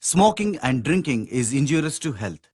Smoking and drinking is injurious to health.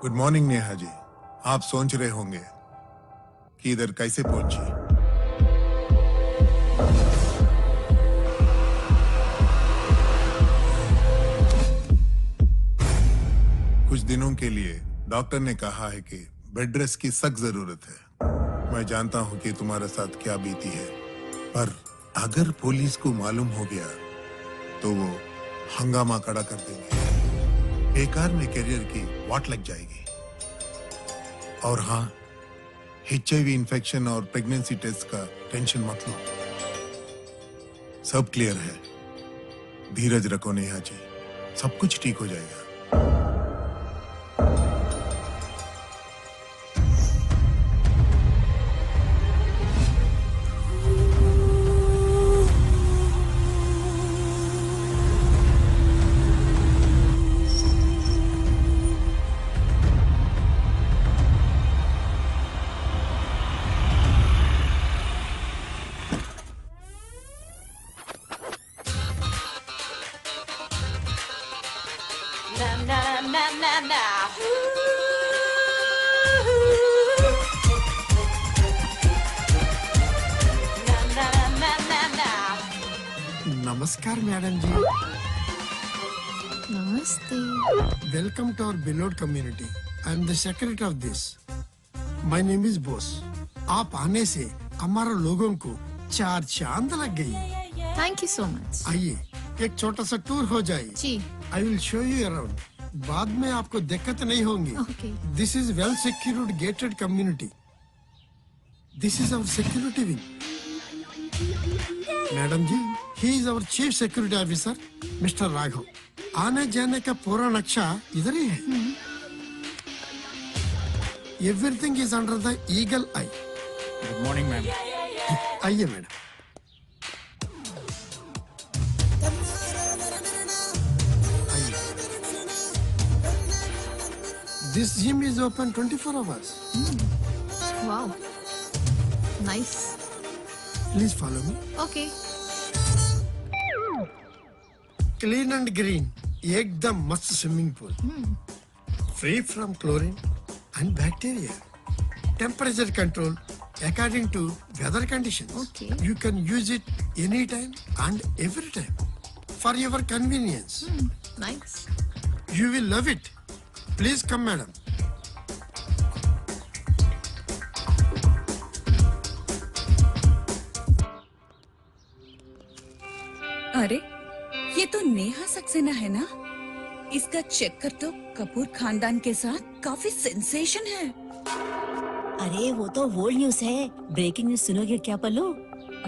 Good morning Neha ji. आप सोच रहे होंगे कि इधर कैसे पहुंची। कुछ दिनों के लिए डॉक्टर ने कहा है कि बेड रेस्ट की सख्त जरूरत है। मैं जानता हूं कि तुम्हारे साथ क्या बीती है, पर अगर पुलिस को मालूम हो गया तो वो हंगामा खड़ा कर देंगे। बेकार में करियर की वाट लग जाएगी। और हाँ, HIV इन्फेक्शन और प्रेगनेंसी टेस्ट का टेंशन मत लो, सब क्लियर है। धीरज रखो नेहा जी, सब कुछ ठीक हो जाएगा। नमस्कार मैडम जी। नमस्ते। Welcome to our beloved community. I am the secretary of this. My name is Bose. आप आने से हमारे लोगों को 4 चांद लग गई। Thank you so much. आइए एक छोटा सा टूर हो जाए। जी। I will show you around. बाद में आपको दिक्कत नहीं होंगी। Okay. This is well secured gated community. This is our security wing. Madam ji, he is our chief security officer mister Raghav. आने जाने का पूरा नक्शा इधर ही है। Everything is under the eagle eye. Good morning ma'am. आइए madam. This gym is open 24 hours. Wow. Nice. Please follow me. Okay. Clean and green. Ekdam mast swimming pool. Free from chlorine and bacteria. Temperature control according to weather conditions. Okay. You can use it anytime and every time for your convenience. Nice. You will love it. Please come, madam. अरे ये तो नेहा सक्सेना है ना? इसका check कर तो कपूर खानदान के साथ काफी सेंसेशन है। अरे वो तो वर्ल्ड न्यूज है। ब्रेकिंग न्यूज सुनोगे क्या पल्लू?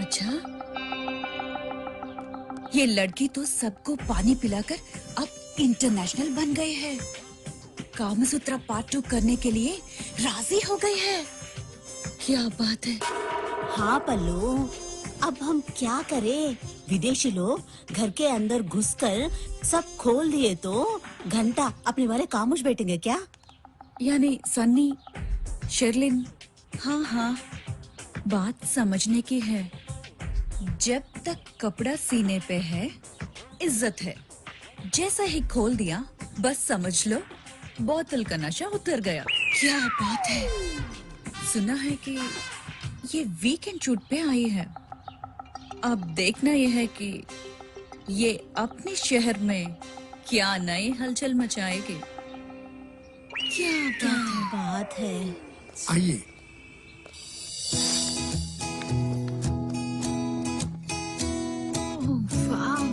अच्छा, ये लड़की तो सबको पानी पिलाकर अब इंटरनेशनल बन गई है। कामसूत्रा पार्ट 2 करने के लिए राजी हो गई है। क्या बात है। हाँ पल्लू, अब हम क्या करें? विदेशी लोग घर के अंदर घुसकर सब खोल दिए तो घंटा अपने वाले खामोश बैठेंगे क्या? यानी सन्नी, शर्लिन, हाँ, बात समझने की है। जब तक कपड़ा सीने पे है, इज्जत है। जैसा ही खोल दिया, बस समझ लो बोतल का नशा उतर गया। क्या बात है। सुना है कि ये वीकेंड शूट पे आई है। अब देखना यह है कि ये अपने शहर में क्या नई हलचल मचाएगी। क्या बात है। आइए। Oh, wow.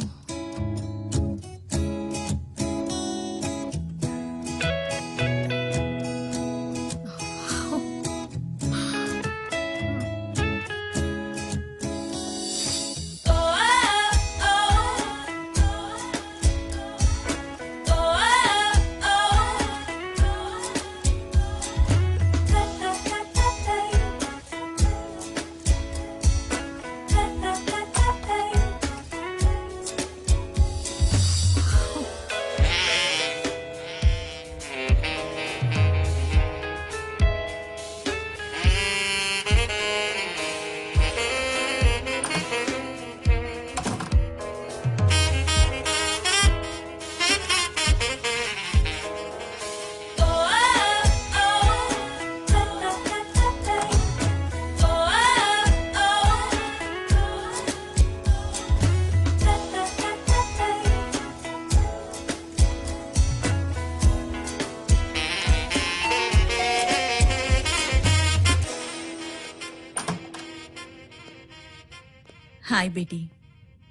हाय बेटी,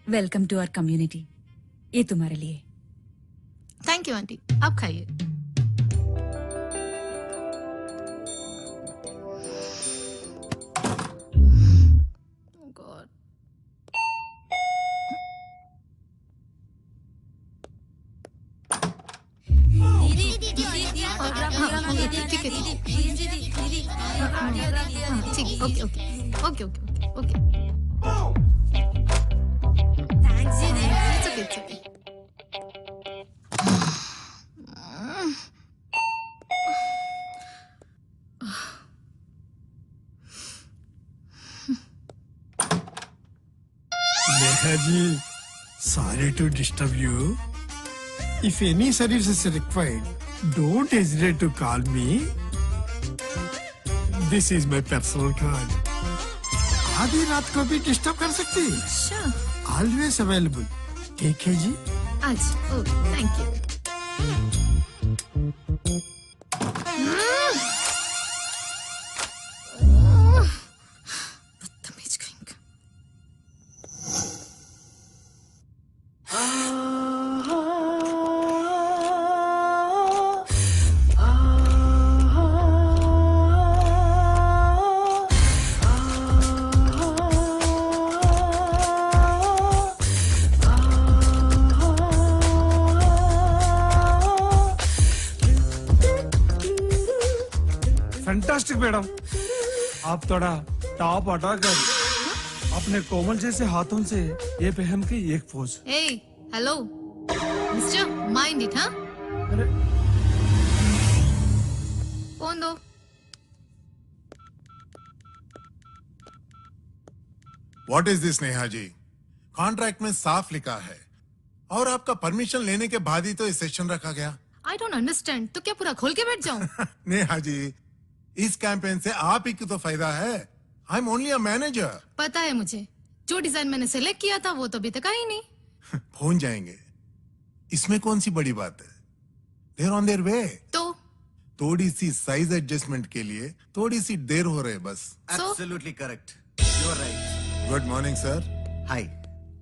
वेलकम टू आवर कम्युनिटी। ये तुम्हारे लिए। Thank you aunty. आप खाइए। Oh God. ठीक है। ठीक, okay okay okay okay okay. It's okay, it's okay. Neha ji, sorry to disturb you. If any service is required, don't hesitate to call me. This is my personal card. आधी रात को भी disturb कर सकती है। Sure. Always available. ठीक है जी। आज ओ थैंक यू। बदतमीज कहीं का। फैंटास्टिक मैडम, आप थोड़ा टॉप हटाकर अपने कोमल जैसे हाथों से ये पहन के एक पोज। Hey, hello, Mister, mind it, huh? अरे फोन दो। What is this Neha ji? Contract में साफ लिखा है और आपका परमिशन लेने के बाद ही तो ये सेशन रखा गया। आई डोंट अंडरस्टैंड, तो क्या पूरा खोल के बैठ जाऊं? नेहा जी, इस कैंपेन से आप ही को तो फायदा है। I am only a manager. पता है मुझे, जो डिजाइन मैंने सेलेक्ट किया था वो तो अभी तक आई नहीं। पहुंच जाएंगे, इसमें कौन सी बड़ी बात है। They're on their way. तो थोड़ी सी साइज एडजस्टमेंट के लिए थोड़ी सी देर हो रहे बस। So? Absolutely correct. You are right. Good morning sir. Hi,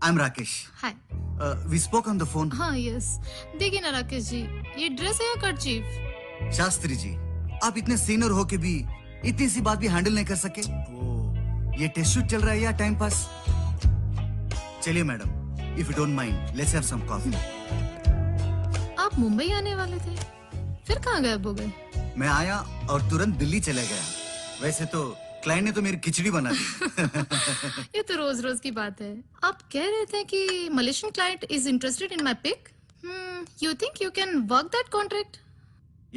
I'm Rakesh. Hi. We spoke on the phone. हाँ यस, देखिए ना राकेश जी, ये ड्रेस है या कर्चीफ? शास्त्री जी, आप इतने सीनियर हो के भी इतनी सी बात भी हैंडल नहीं कर सके। ये टेस्ट शूट चल रहा है या टाइम पास? चलिए madam, if you don't mind, let's have some coffee. आप मुंबई आने वाले थे, फिर कहाँ गायब हो गए? मैं आया और तुरंत दिल्ली चले गया। वैसे तो क्लाइंट ने तो मेरी खिचड़ी बना दी। ये तो रोज रोज की बात है। आप कह रहे थे कि Malaysian client is interested in my pick. You think you can work that contract?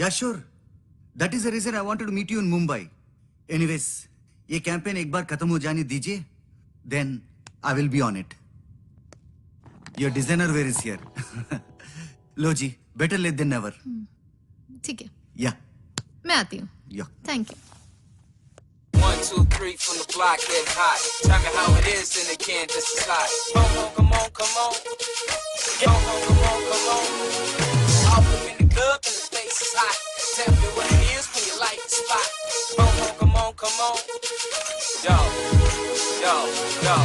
Yeah, sure. That is the reason I wanted to meet you in Mumbai. Anyways, ये कैंपेन एक बार खत्म हो जाने दीजिए, then I will be on it. Your designer wear is here. Low ji, better late than never. ठीक है, Yeah, मैं आती हूँ। yeah. Thank you. 1, 2, 3 from the block get hot. Tell me how it is and they can't just decide. Come on, come on, come on. Come on, come on, come on. All up in the club and the place is hot. Tell me what it is when you like the spot. Come on, come on, come on. Yo, yo, yo.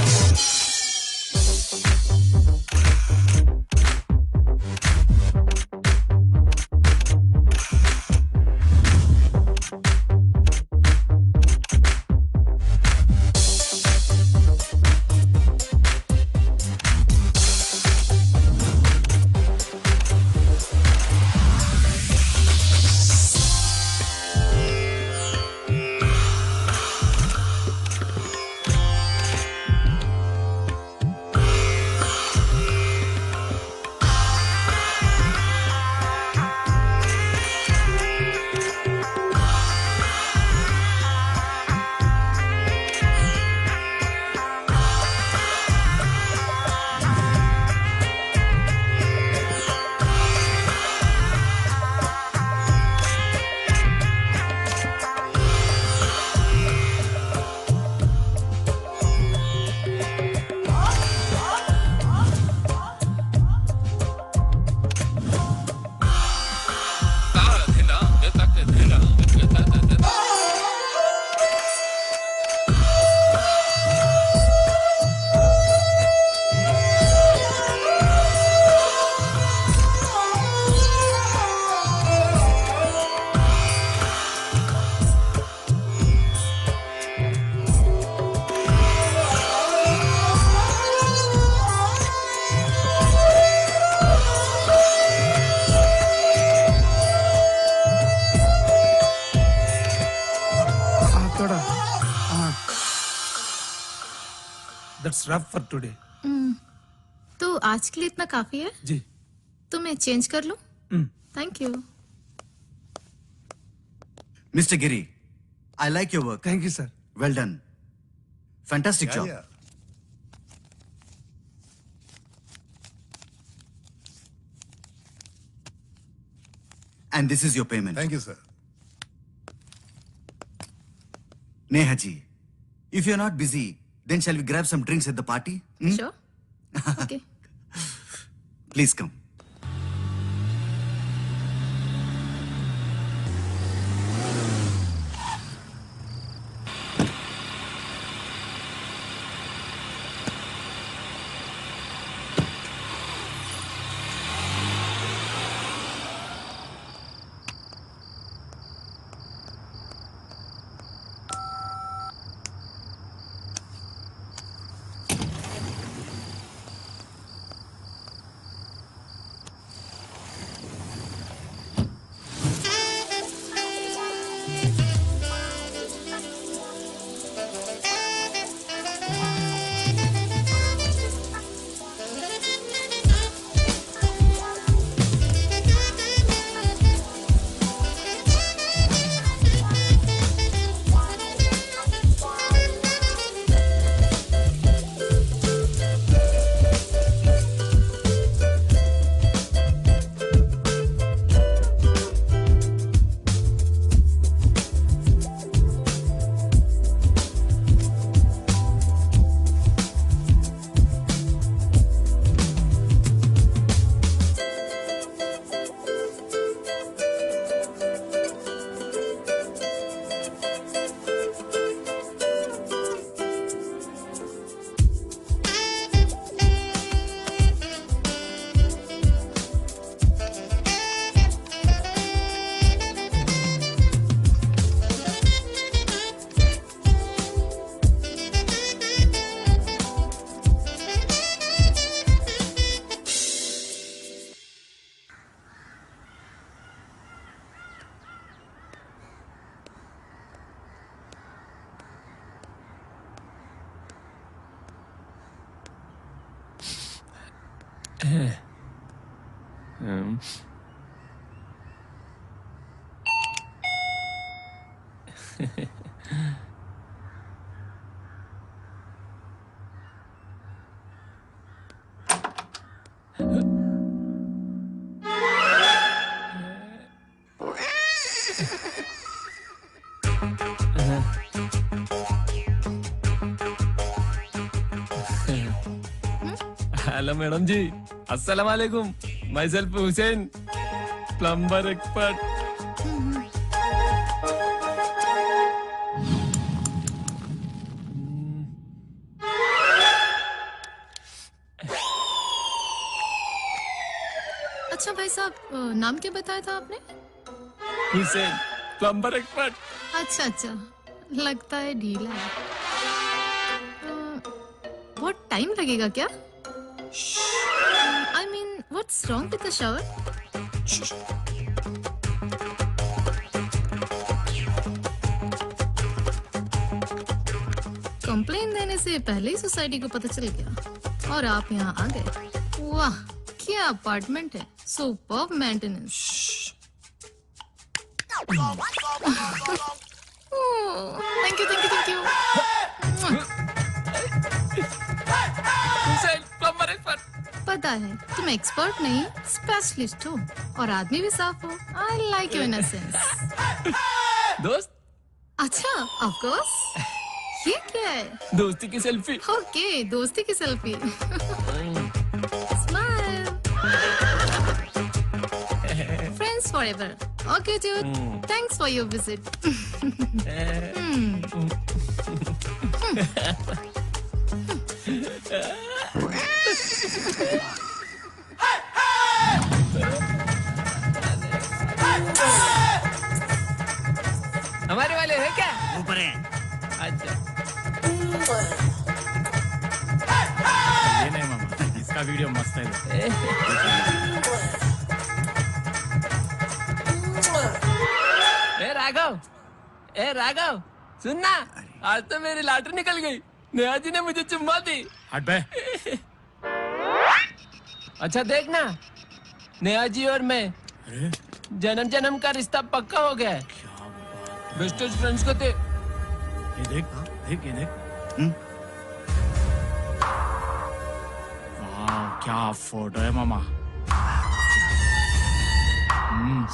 That's rough for today. तो आज के लिए इतना काफी है? जी। तो मैं change कर लूं? Thank you. Mr. Giri, I like your work. Thank you, sir. Well done. Fantastic job. Yeah. And this is your payment. Thank you sir. Neha ji, if you're not busy, then shall we grab some drinks at the party? Sure? Okay. Please come. Hello madam ji, अस्सलाम वालेकुम। Myself Hussain, plumber expert. अच्छा भाई साहब, नाम क्या बताया था आपने? Hussain, plumber expert. अच्छा अच्छा, लगता है ढीला है। बहुत टाइम लगेगा क्या? I mean, what's wrong with the shower? Complain देने से पहले ही सोसाइटी को पता चल गया और आप यहाँ आ गए। वाह, क्या अपार्टमेंट है, superb maintenance. Thank you thank you thank you. Hussain, plumber expert. पता है तुम एक्सपर्ट नहीं, स्पेशलिस्ट हो और आदमी भी साफ हो। I like you in a sense. दोस्त, अच्छा, ऑफ कोर्स। ये क्या है? दोस्ती की सेल्फी। ओके, दोस्ती की selfie. Smile. Friends forever. Okay dude, thanks for your visit. हमारे वाले है क्या? ऊपर है। अच्छा, ये नहीं मामा, इसका वीडियो मस्त है। ए राघव, सुनना, आज तो मेरी लॉटरी निकल गई। नेहा जी ने मुझे चुम्मा दी। हट बे। अच्छा देखना, नेहा जी और मैं जन्म जन्म का रिश्ता पक्का हो गया है। बेस्टेस्ट फ्रेंड्स को थे। ये देख देख, ये देख। वाह, क्या फोटो है मामा।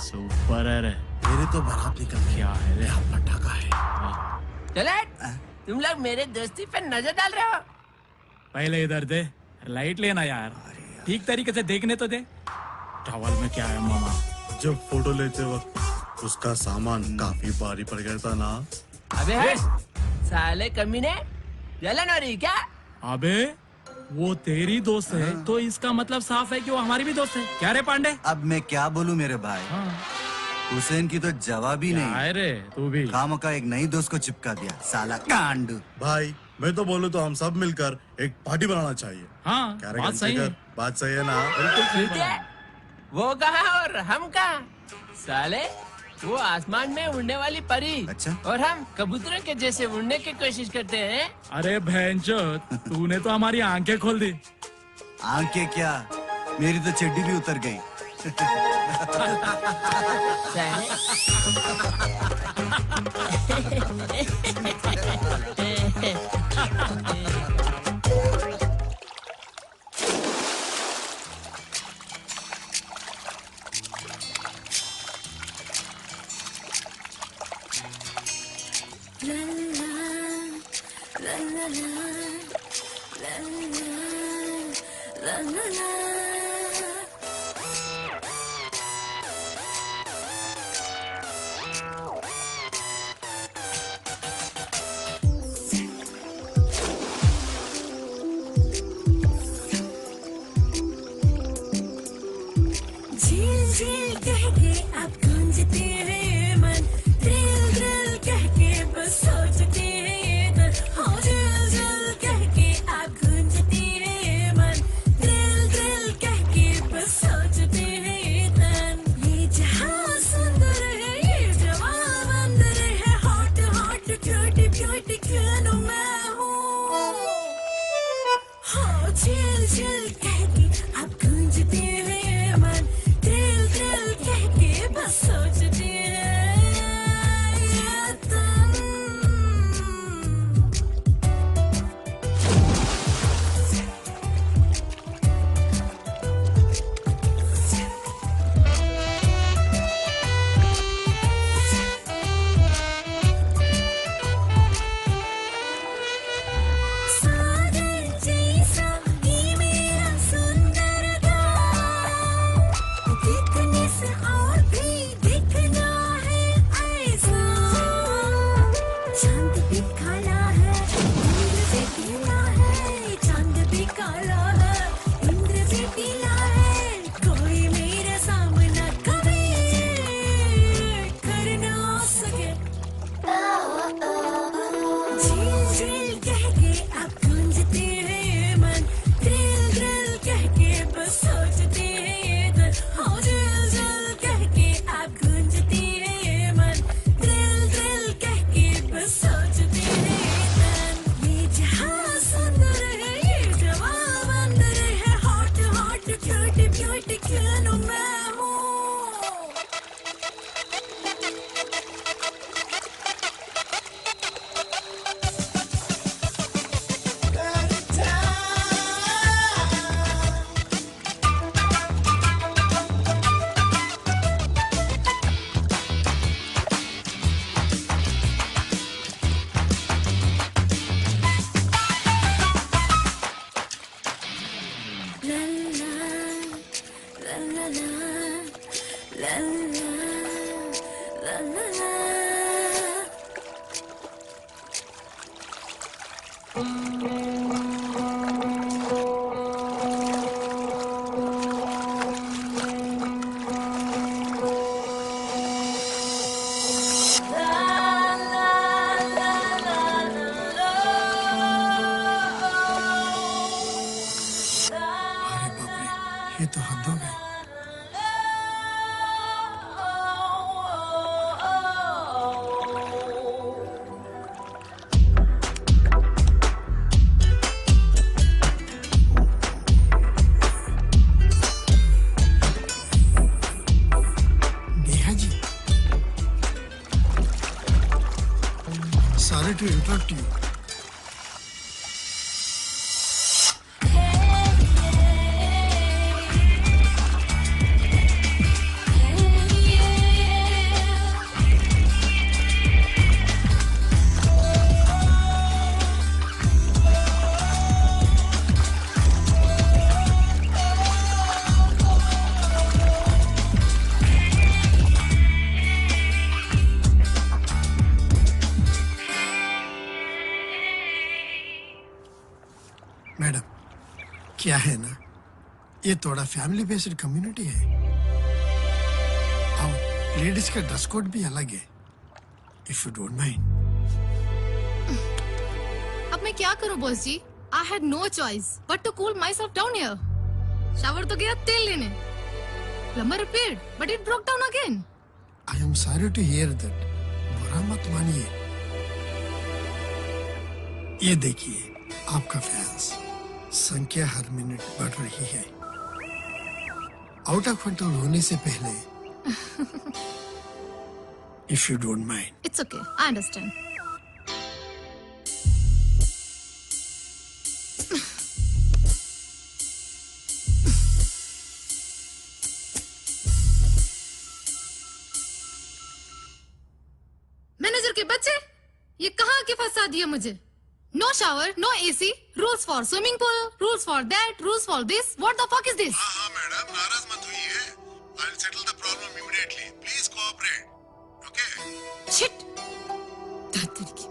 सुपर है रे। मेरे तो बारात निकल गया। क्या है रे? पटाखा है। चले, तुम लोग मेरे दोस्ती पे नजर डाल रहे हो। पहले इधर दे, लाइट लेना यार, ठीक तरीके से देखने तो दे। टॉवल में क्या है मामा? जब फोटो लेते वक्त उसका सामान काफी भारी पड़ गया था ना। अबे साले कमीने, जलन हो रही क्या? अबे वो तेरी दोस्त है तो इसका मतलब साफ है कि वो हमारी भी दोस्त है। क्या रे पांडे? अब मैं क्या बोलूं मेरे भाई, हुसैन की तो जवाब ही नहीं। अरे तू भी खामखा एक नई दोस्त को चिपका दिया, साला कांड। भाई मैं तो बोलूं तो हम सब मिलकर एक पार्टी बनाना चाहिए। हाँ, क्या रे बात सही है। गंसेकर? बात सही है ना? ठीक है, वो कहा और हम कहा। साले वो आसमान में उड़ने वाली परी, अच्छा? और हम कबूतरों के जैसे उड़ने की कोशिश करते हैं। अरे भैंचोद, तूने तो हमारी आंखें खोल दी। आंखें क्या, मेरी तो चड्डी भी उतर गई। झील झील कह के आप गूंजते हैं ये मन, थ्रिल थ्रिल कह के बस सोचते हैं ये दिल। हो झील झील कह के आप गूंजते हैं ये मन, थ्रिल थ्रिल कह के बस सोचते हैं ये दिल। ये जहां सुंदर है, ये जवां बंदर है, हॉट हॉट ब्यूटी ब्यूटी क्यों मैं हूँ। हो झील झील कह के आप गूंजते हैं ये मन, La la la la la. अरे बाप रे, ये तो हद हो गई। Neha ji, sorry to interrupt you. Madam, क्या है ना, ये थोड़ा फैमिली बेस्ड कम्युनिटी है और लेडीज का ड्रेस कोड भी अलग है, इफ यू डोंट माइंड। अब मैं क्या करूं boss ji? I had no choice but to cool myself down here. Shower तो गया तेल लेने. Plumber repaired, but it broke down again. I am sorry to hear that. बुरा मत मानिए। ये देखिए, आपका फैंस संख्या हर मिनट बढ़ रही है। आउट ऑफ कंट्रोल होने से पहले if you don't mind. It's okay, I understand. Manager के बच्चे, ये कहाँ के फंसा दिया मुझे? No shower, no AC, rules for swimming pool, rules for that, rules for this. What the fuck is this? हाँ मैडम, नाराज मत होइए। I'll settle the problem immediately. Please cooperate. Okay? Shit! धत्तरी की।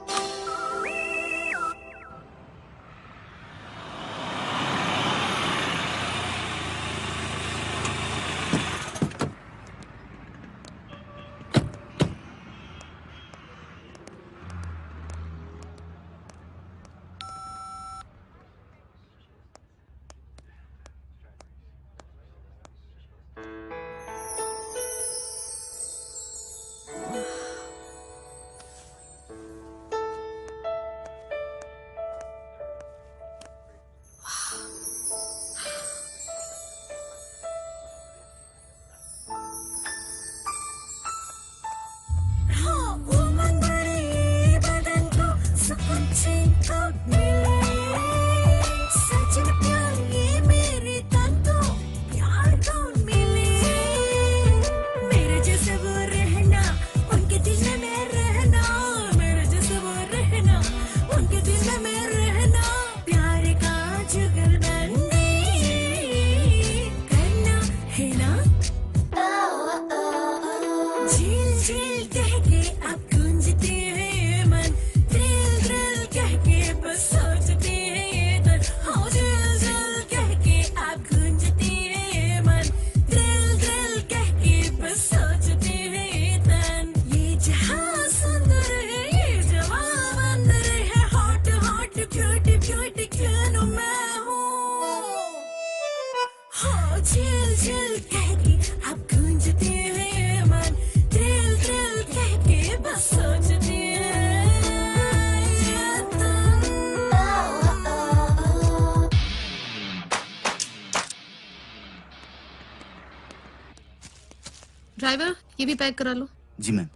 ड्राइवर, ये भी पैक करा लो। जी ma'am.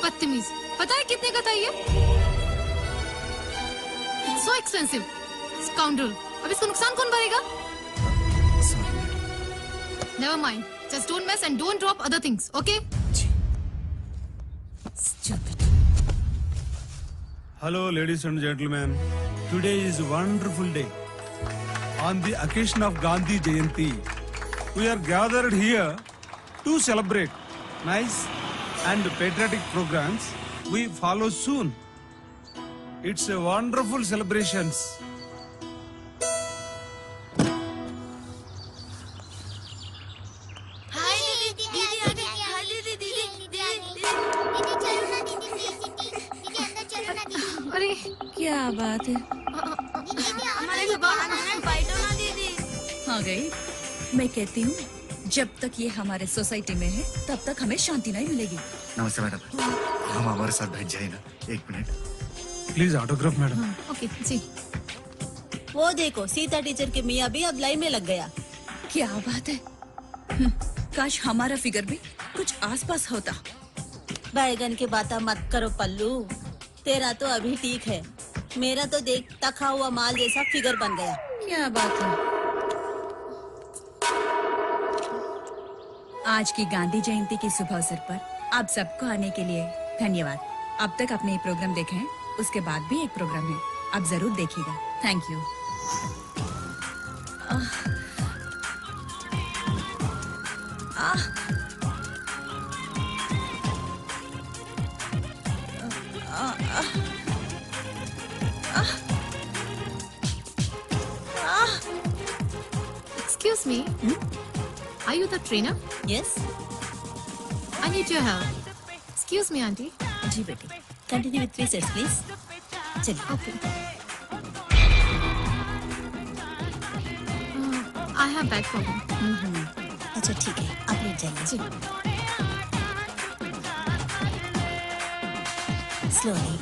बदतमीज, पता है कितने का था ये? So expensive, scoundrel. अब इसको नुकसान कौन भरेगा? Never mind. Just don't mess and don't drop other things, okay? Ji. Stupid. Hello, ladies and gentlemen. Today is a wonderful day. On the occasion of Gandhi Jayanti, we are gathered here to celebrate nice and patriotic programs we follow soon. It's a wonderful celebrations. अरे क्या बात है? हाँ गई। मैं कहती हूँ जब तक ये हमारे सोसाइटी में है तब तक हमें शांति नहीं मिलेगी। नमस्ते मैडम, हम हमारे साथ बैठ जाए ना, एक minute. Please autograph, madam. Okay जी। वो देखो सीता टीचर के मियाँ भी अब लाइन में लग गया। क्या बात है? काश हमारा फिगर भी कुछ आसपास होता। बैगन की बातें मत करो पल्लू, तेरा तो अभी ठीक है, मेरा तो देख तखा हुआ माल जैसा फिगर बन गया। क्या बात है? आज की गांधी जयंती के शुभ अवसर पर आप सबको आने के लिए धन्यवाद। अब तक आपने ये प्रोग्राम देखे हैं, उसके बाद भी एक प्रोग्राम है, आप जरूर देखिएगा। Thank you. Excuse me. Are you the trainer? Yes, I need your help. Excuse me, auntie. जी बेटी। Continue with 3 sets please. चलिए। Okay. I have back problem. अच्छा ठीक है, आप लेट जाइए। जी। Slowly.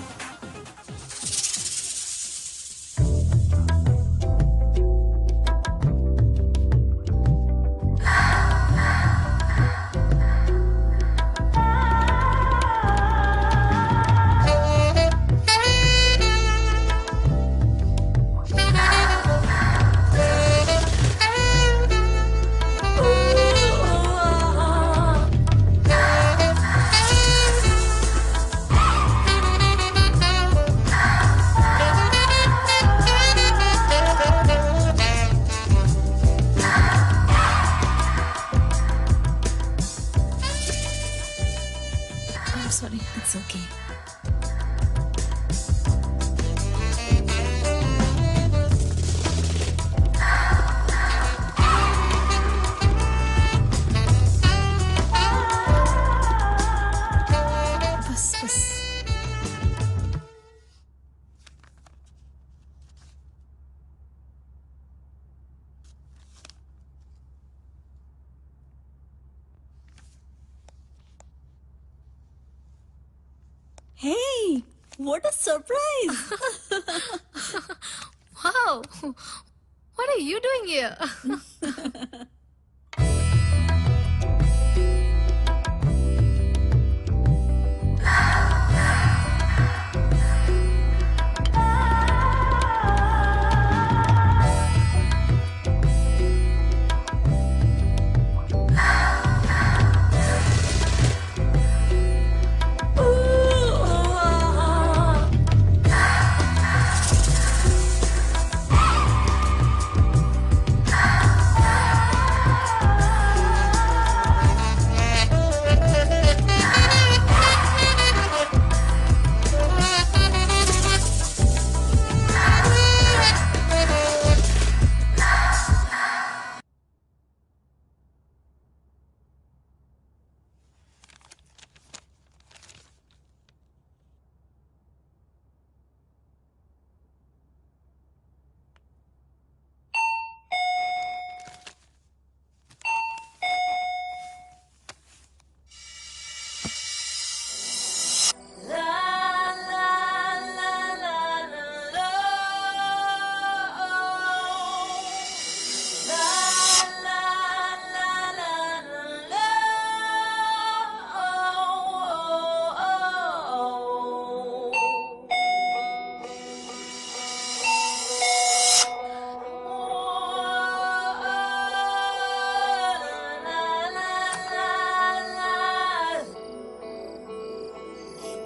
I'm sorry. It's okay. बस बस। Hey, what a surprise! Wow. What are you doing here?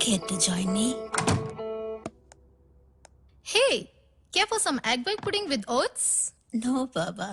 Care to join me? Hey, care for some egg white pudding with oats? No बाबा.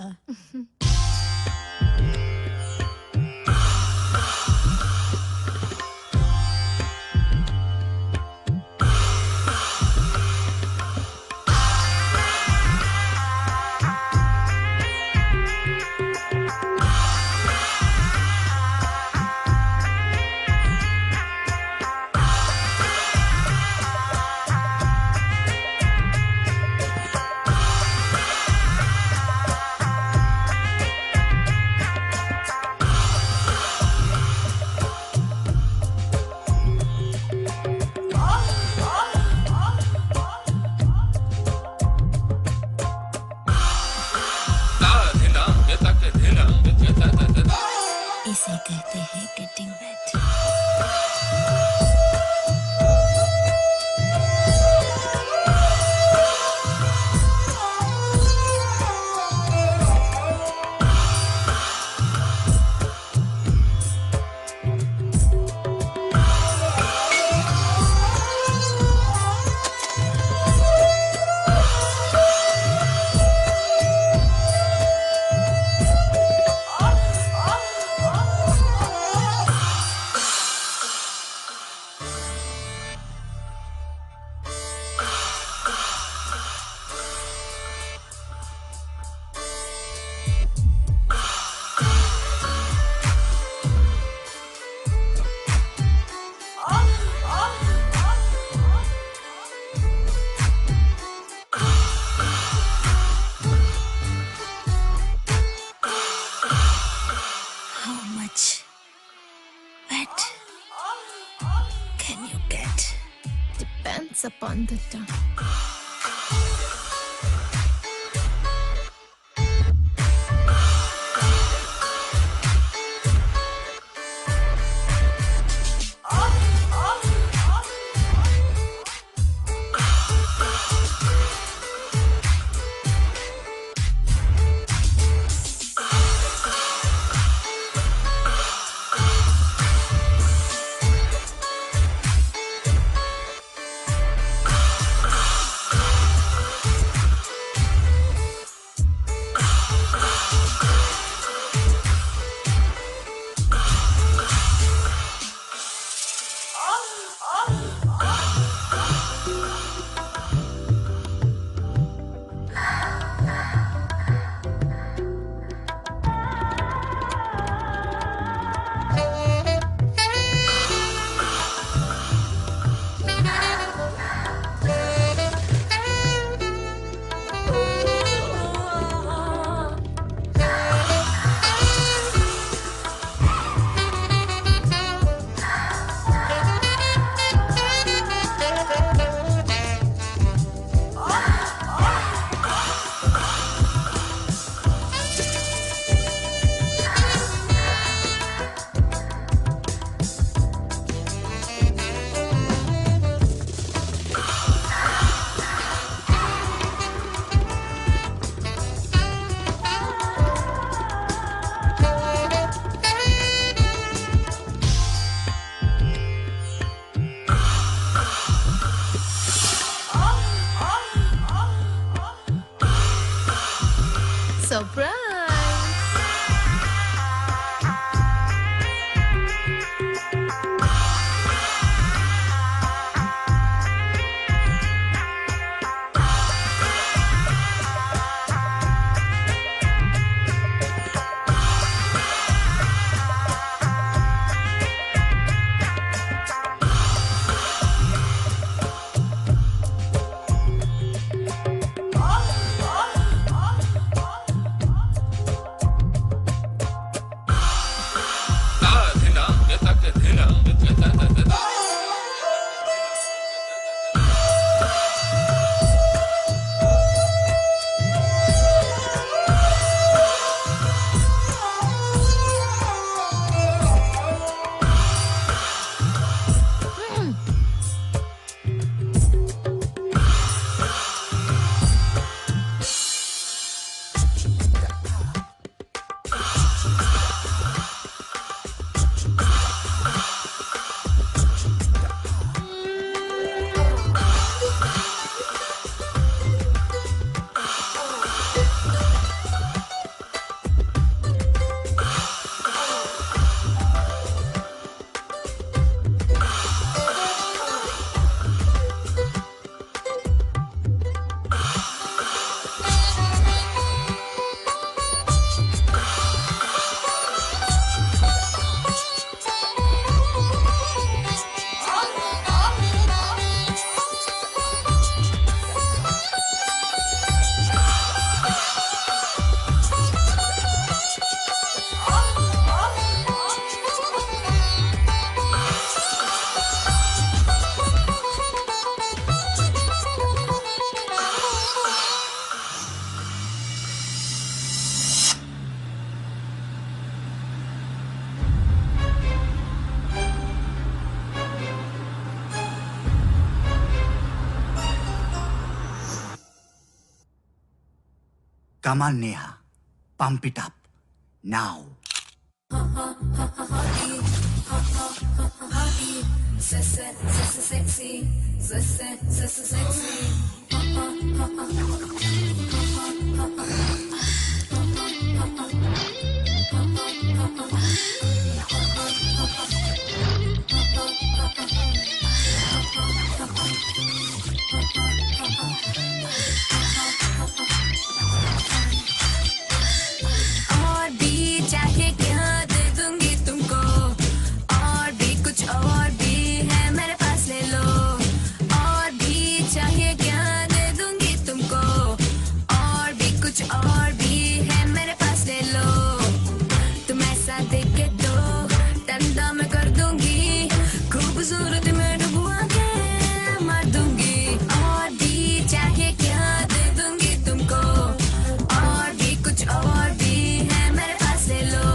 इसे कहते हैं getting wet. How much wet can you get? Depends upon the tongue. Surprise! Come on, Neha. Pump it up. Now. और भी चाहे क्या दे दूंगी तुमको और भी कुछ और भी है मेरे पास ले लो और भी चाहे क्या दे दूंगी तुमको और भी कुछ और भी है मेरे पास ले लो तुम ऐसा देख के तो टंडा मैं कर दूंगी खूबसूरत में डुबवा के मार दूंगी और भी चाहे क्या दे दूंगी तुमको और भी कुछ और भी है मेरे पास ले लो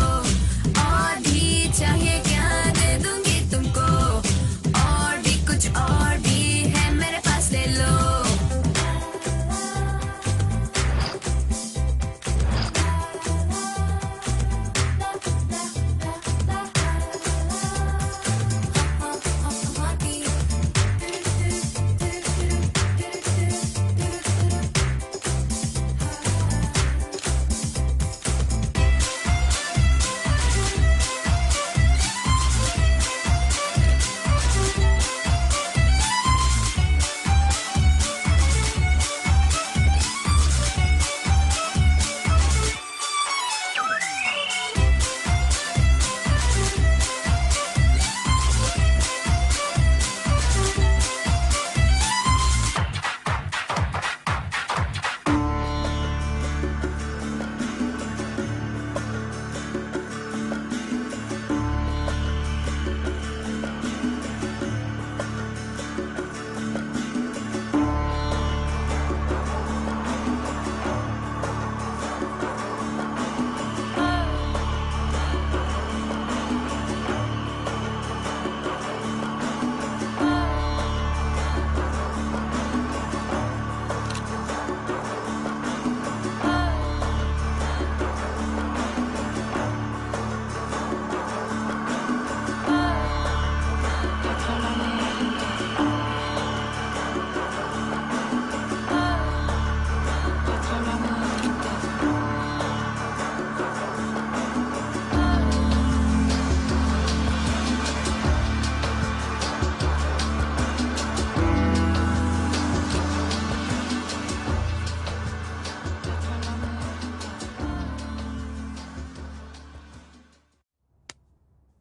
और भी चाहे क्या दे दूंगी तुमको और भी कुछ और भी है मेरे पास ले लो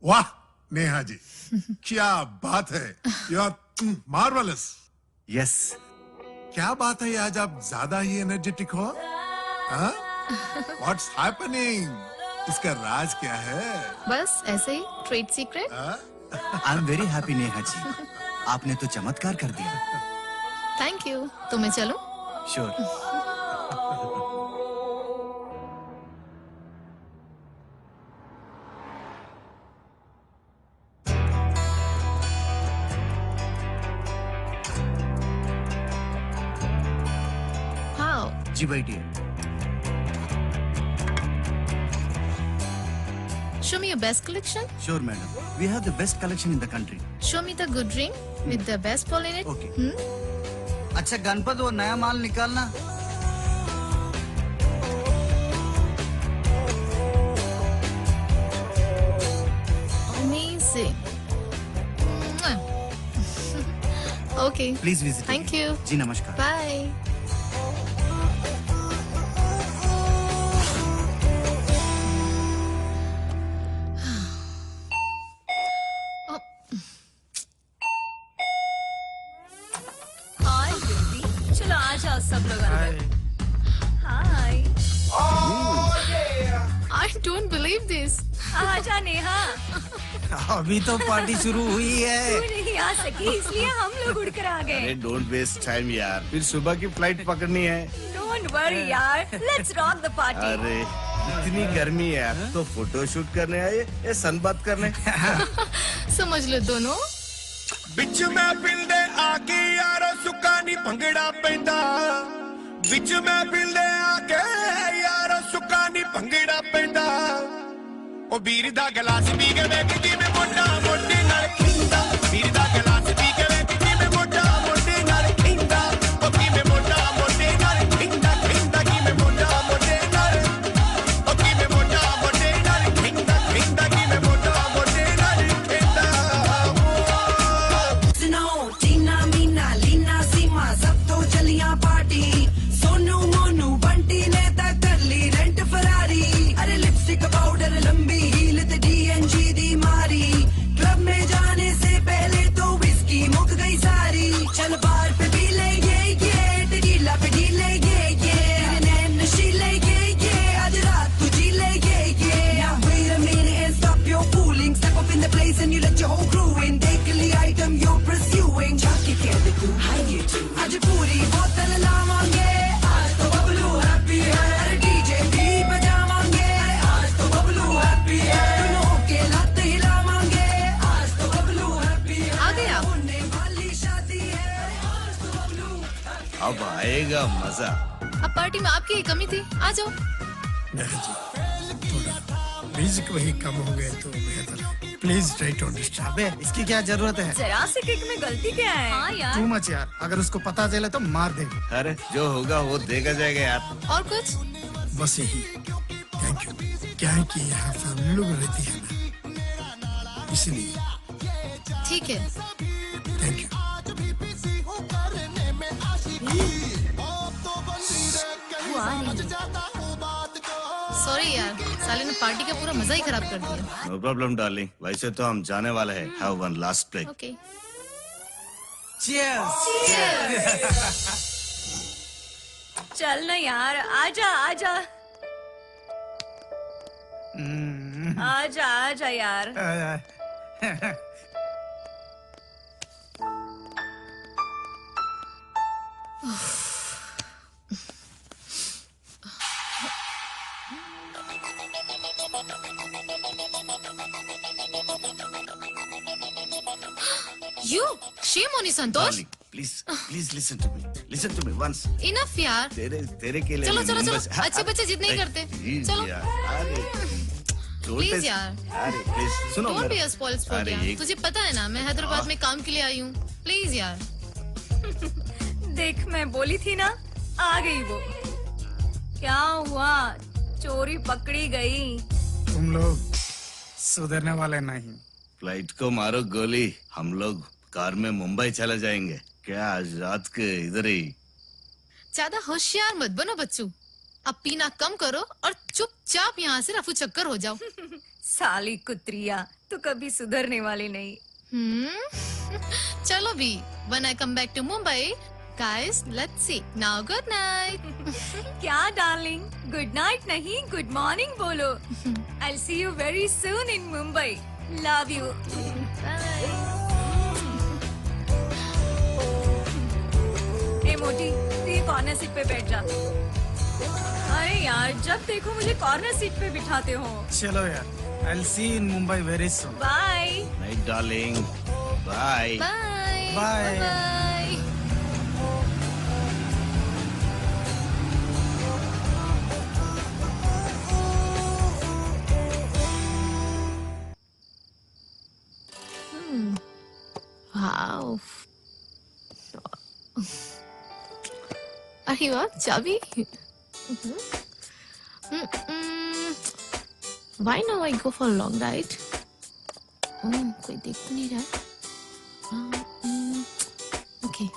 वाह नेहा जी, क्या बात है, यू आर मार्वलस। Yes. क्या बात है आज आप ज्यादा ही एनर्जेटिक हो? What's happening? इसका राज क्या है? बस ऐसे ही trade secret. I am very happy Neha ji. आपने तो चमत्कार कर दिया। Thank you. तो मैं चलूं? श्योर। How? जी बैठिए। Show me your best collection. Sure, madam. We have the best collection in the country. Show me the good ring with the best pearl in it. Okay. Hmm? अच्छा गणपत, वो नया माल निकालना। Amazing. Mwah. Okay. Please visit. Thank again. you. जी नमस्कार। Bye. Oh, hi baby, चलो आ जाओ सब लोग अंदर। हाय। I don't believe this. आजा नेहा। अभी तो पार्टी शुरू हुई तू है। नहीं आ सकी इसलिए हम लोग उड़कर आ गए। डोंट वेस्ट टाइम यार, फिर सुबह की फ्लाइट पकड़नी है। डोंट वरी यार, लेट्स रॉक द पार्टी। अरे इतनी गर्मी है, आप तो फोटो शूट करने आए या सनबाथ करने? समझ लो दोनों। बिच महफिल दे आके यारो सुक्का नी भंगड़ा पैंदा, बिच महफिल दे आके ਉਹ ਵੀਰ ਦਾ ਗਲਾਸ ਪੀ ਕੇ ਵੇਖ ਜਿਵੇਂ ਮੋਢਾ ਮੋਢੇ ਨਾਲ ਖਿੰਦਾ ਵੀਰ ਦਾ ਗਲਾਸ ਪੀ ਕੇ ਵੇਖ ਜਿਵੇਂ ਮੋਢਾ ਮੋਢੇ ਨਾਲ ਖਿੰਦਾ ਉਹ ਕਿਵੇਂ ਮੋਢਾ ਮੋਢੇ ਨਾਲ ਖਿੰਦਾ ਖਿੰਦਾ ਕਿਵੇਂ ਮੋਢਾ ਮੋਢੇ ਨਾਲ ਉਹ ਕਿਵੇਂ ਮੋਢਾ ਮੋਢੇ ਨਾਲ ਖਿੰਦਾ ਖਿੰਦਾ ਕਿਵੇਂ ਮੋਢਾ ਮੋਢੇ ਨਾਲ ਖਿੰਦਾ सुनो टीना मीना लीना सीमा सब तो चलियां पार्टी सोनू मोनू बंटी ने तक कर ली रेंट फरारी अरे लिपस्टिक पाउडर लंबी हील ते डीएनजी दी मारी क्लब में जाने से पहले तो विस्की मुक गई सारी चल बार पे पी ले ये टीला पे ढीले ये नैन नशीले ये आज रात तू जी ले ये now wait a minute and stop your fooling step up in the place and you let your whole crew in take the item you're pursuing झांकी के देखो how you do आज पूरी बोतल लावांगे आज तो बबलू हैप्पी है अरे डीजे भी बजावांगे आज तो बबलू हैप्पी है दोनों के लात हिलावांगे आज तो बबलू हैप्पी है आ गए आप? होने वाली शादी है आज तो बबलू अब आएगा मजा। अब पार्टी में आपकी ही कमी थी, आ जाओ। नहीं जी थोड़ा म्यूजिक वही कम हो गए तो बेहतर है प्लीज ट्राई टू अंडरस्टैंड अबे इसकी क्या जरूरत है? जरा से किक में गलती क्या है? हाँ यार। टू मच यार, अगर उसको पता चले तो मार देंगे। अरे जो होगा वो देखा जाएगा यार। और कुछ? बस यही थैंक यू क्या है कि यहाँ फैमिली लोग रहती है ना इसलिए ठीक है। थैंक यू सॉरी यार, साले ने पार्टी का पूरा मजा ही खराब कर दिया। नो प्रॉब्लम डार्लिंग, वैसे तो हम जाने वाले हैं। Have one last plate. Okay. चल ना यार, आजा आजा आजा आजा यार। You, shame on you, Santosh. Darling please please listen to me once. Enough यार। तेरे के लिए चलो मैं चलो मुंबई चलो, से- अच्छे बच्चे जिद नहीं करते। प्लीज चलो। यार, अरे Please यार। अरे प्लीज सुनो Don't be मेरा- a spoil sport अरे यार। एक- तुझे पता है ना, मैं हैदराबाद में काम के लिए आई हूँ। प्लीज यार। देख मैं बोली थी ना, आ गई वो। क्या हुआ? चोरी पकड़ी गई। तुम लोग सुधरने वाले नहीं। फ्लाइट को मारो गोली, हम लोग कार में मुंबई चले जाएंगे। क्या आज रात के इधर ही? ज्यादा होशियार मत बनो बच्चू। अब पीना कम करो और चुपचाप यहाँ से रफू चक्कर हो जाओ। साली कुत्रिया, तू कभी सुधरने वाली नहीं। चलो भी, when I come back to Mumbai, guys, let's see. Now good night. क्या डार्लिंग, गुड नाइट नहीं गुड मॉर्निंग बोलो। I'll see you very soon in Mumbai. Love you. ए मोटी, तू ये कॉर्नर सीट पे बैठ जा। अरे यार, जब देखो मुझे कॉर्नर सीट पे बिठाते हो। चलो यार, I'll see you in Mumbai very soon. Bye. Night darling, bye. Bye. Bye. Bye. Wow. अरे वाह, चाबी। Why now I go for a long ride? कोई देख तो नहीं रहा। Okay.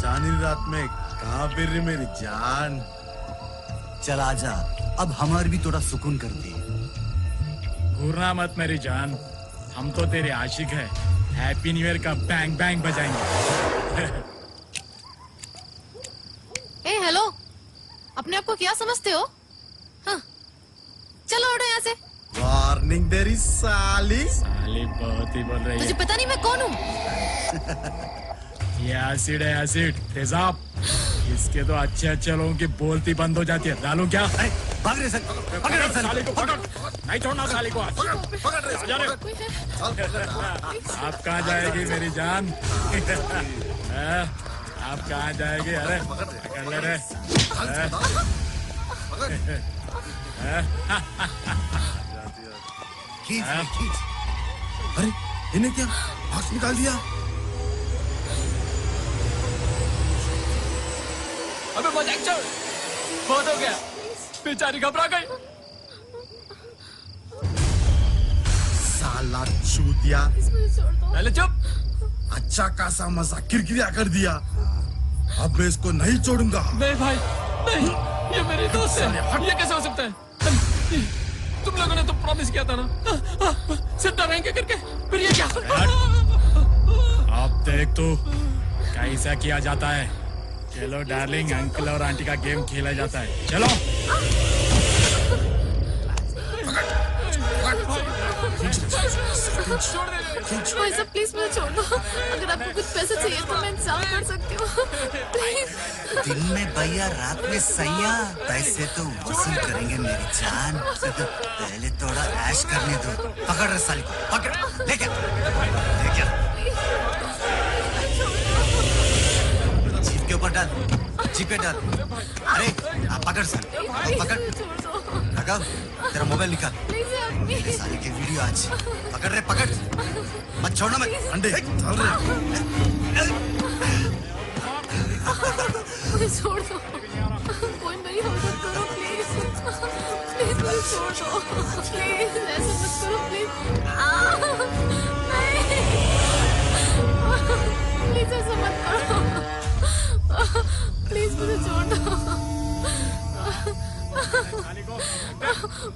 चांदनी रात में कहाँ फिर रही मेरी जान? चल आजा, अब हमारे भी थोड़ा सुकून कर दे। घूरना मत मेरी जान, हम तो तेरे आशिक हैं। हैप्पी न्यू ईयर का बैंग बैंग बजाएंगे। ए हेलो, अपने आप को क्या समझते हो? हाँ, चलो उठो यहाँ से। वार्निंग दे रही साली। साली बहुत ही बोल रही तुझे है। पता नहीं मैं कौन हूँ? ये एसिड है एसिड, तेजाब। इसके तो अच्छे अच्छे लोगों की बोलती बंद हो जाती है। डालूं क्या? भाग रहे सर, पकड़ साली को, पकड़। नहीं छोड़ना साली को। जा रहे हो? आप कहाँ जाएगी मेरी जान? आप कहाँ जाएगी? अरे पकड़ ले रे। खींच। अरे इन्हें क्या भाग निकाल दिया? अबे मजाक छोड़, बहुत हो गया। बेचारी घबरा गई। साला चूतिया, पहले चुप। अच्छा खासा मजाक किरकिरिया कर दिया। अब मैं इसको नहीं छोड़ूंगा। नहीं भाई, नहीं, ये मेरी दोस्त है। ये कैसे हो सकता है? तुम लोगों ने तो प्रॉमिस किया था ना, सिर्फ डराएंगे करके। फिर ये क्या? अब देख तू कैसा किया जाता है। चलो डार्लिंग, अंकल और आंटी का गेम खेला जाता है। चलो। भाई साहब प्लीज मुझे छोड़ दो। अगर आपको कुछ पैसे चाहिए तो मैं इंतजाम कर सकती हूँ। प्लीज। दिन में भैया, रात में सैया, पैसे तो वसूल करेंगे मेरी जान। पहले थोड़ा ऐश करने दो। पकड़ रहे साली को, पकड़, लेकर जीप के ऊपर डाल, जीप पे डाल। अरे आप पकड़ साली, पकड़, लगाओ, तेरा मोबाइल निकाल। मेरे साली के वीडियो आज। पकड़ रहे, पकड़, मत छोड़ना मत। अंडे चल रहे। मुझे छोड़ दो, कोई मेरी मदद करो प्लीज। प्लीज मुझे छोड़ दो, प्लीज ऐसा मत करो प्लीज। नहीं, प्लीज ऐसा मत करो। प्लीज मुझे छोड़ दो।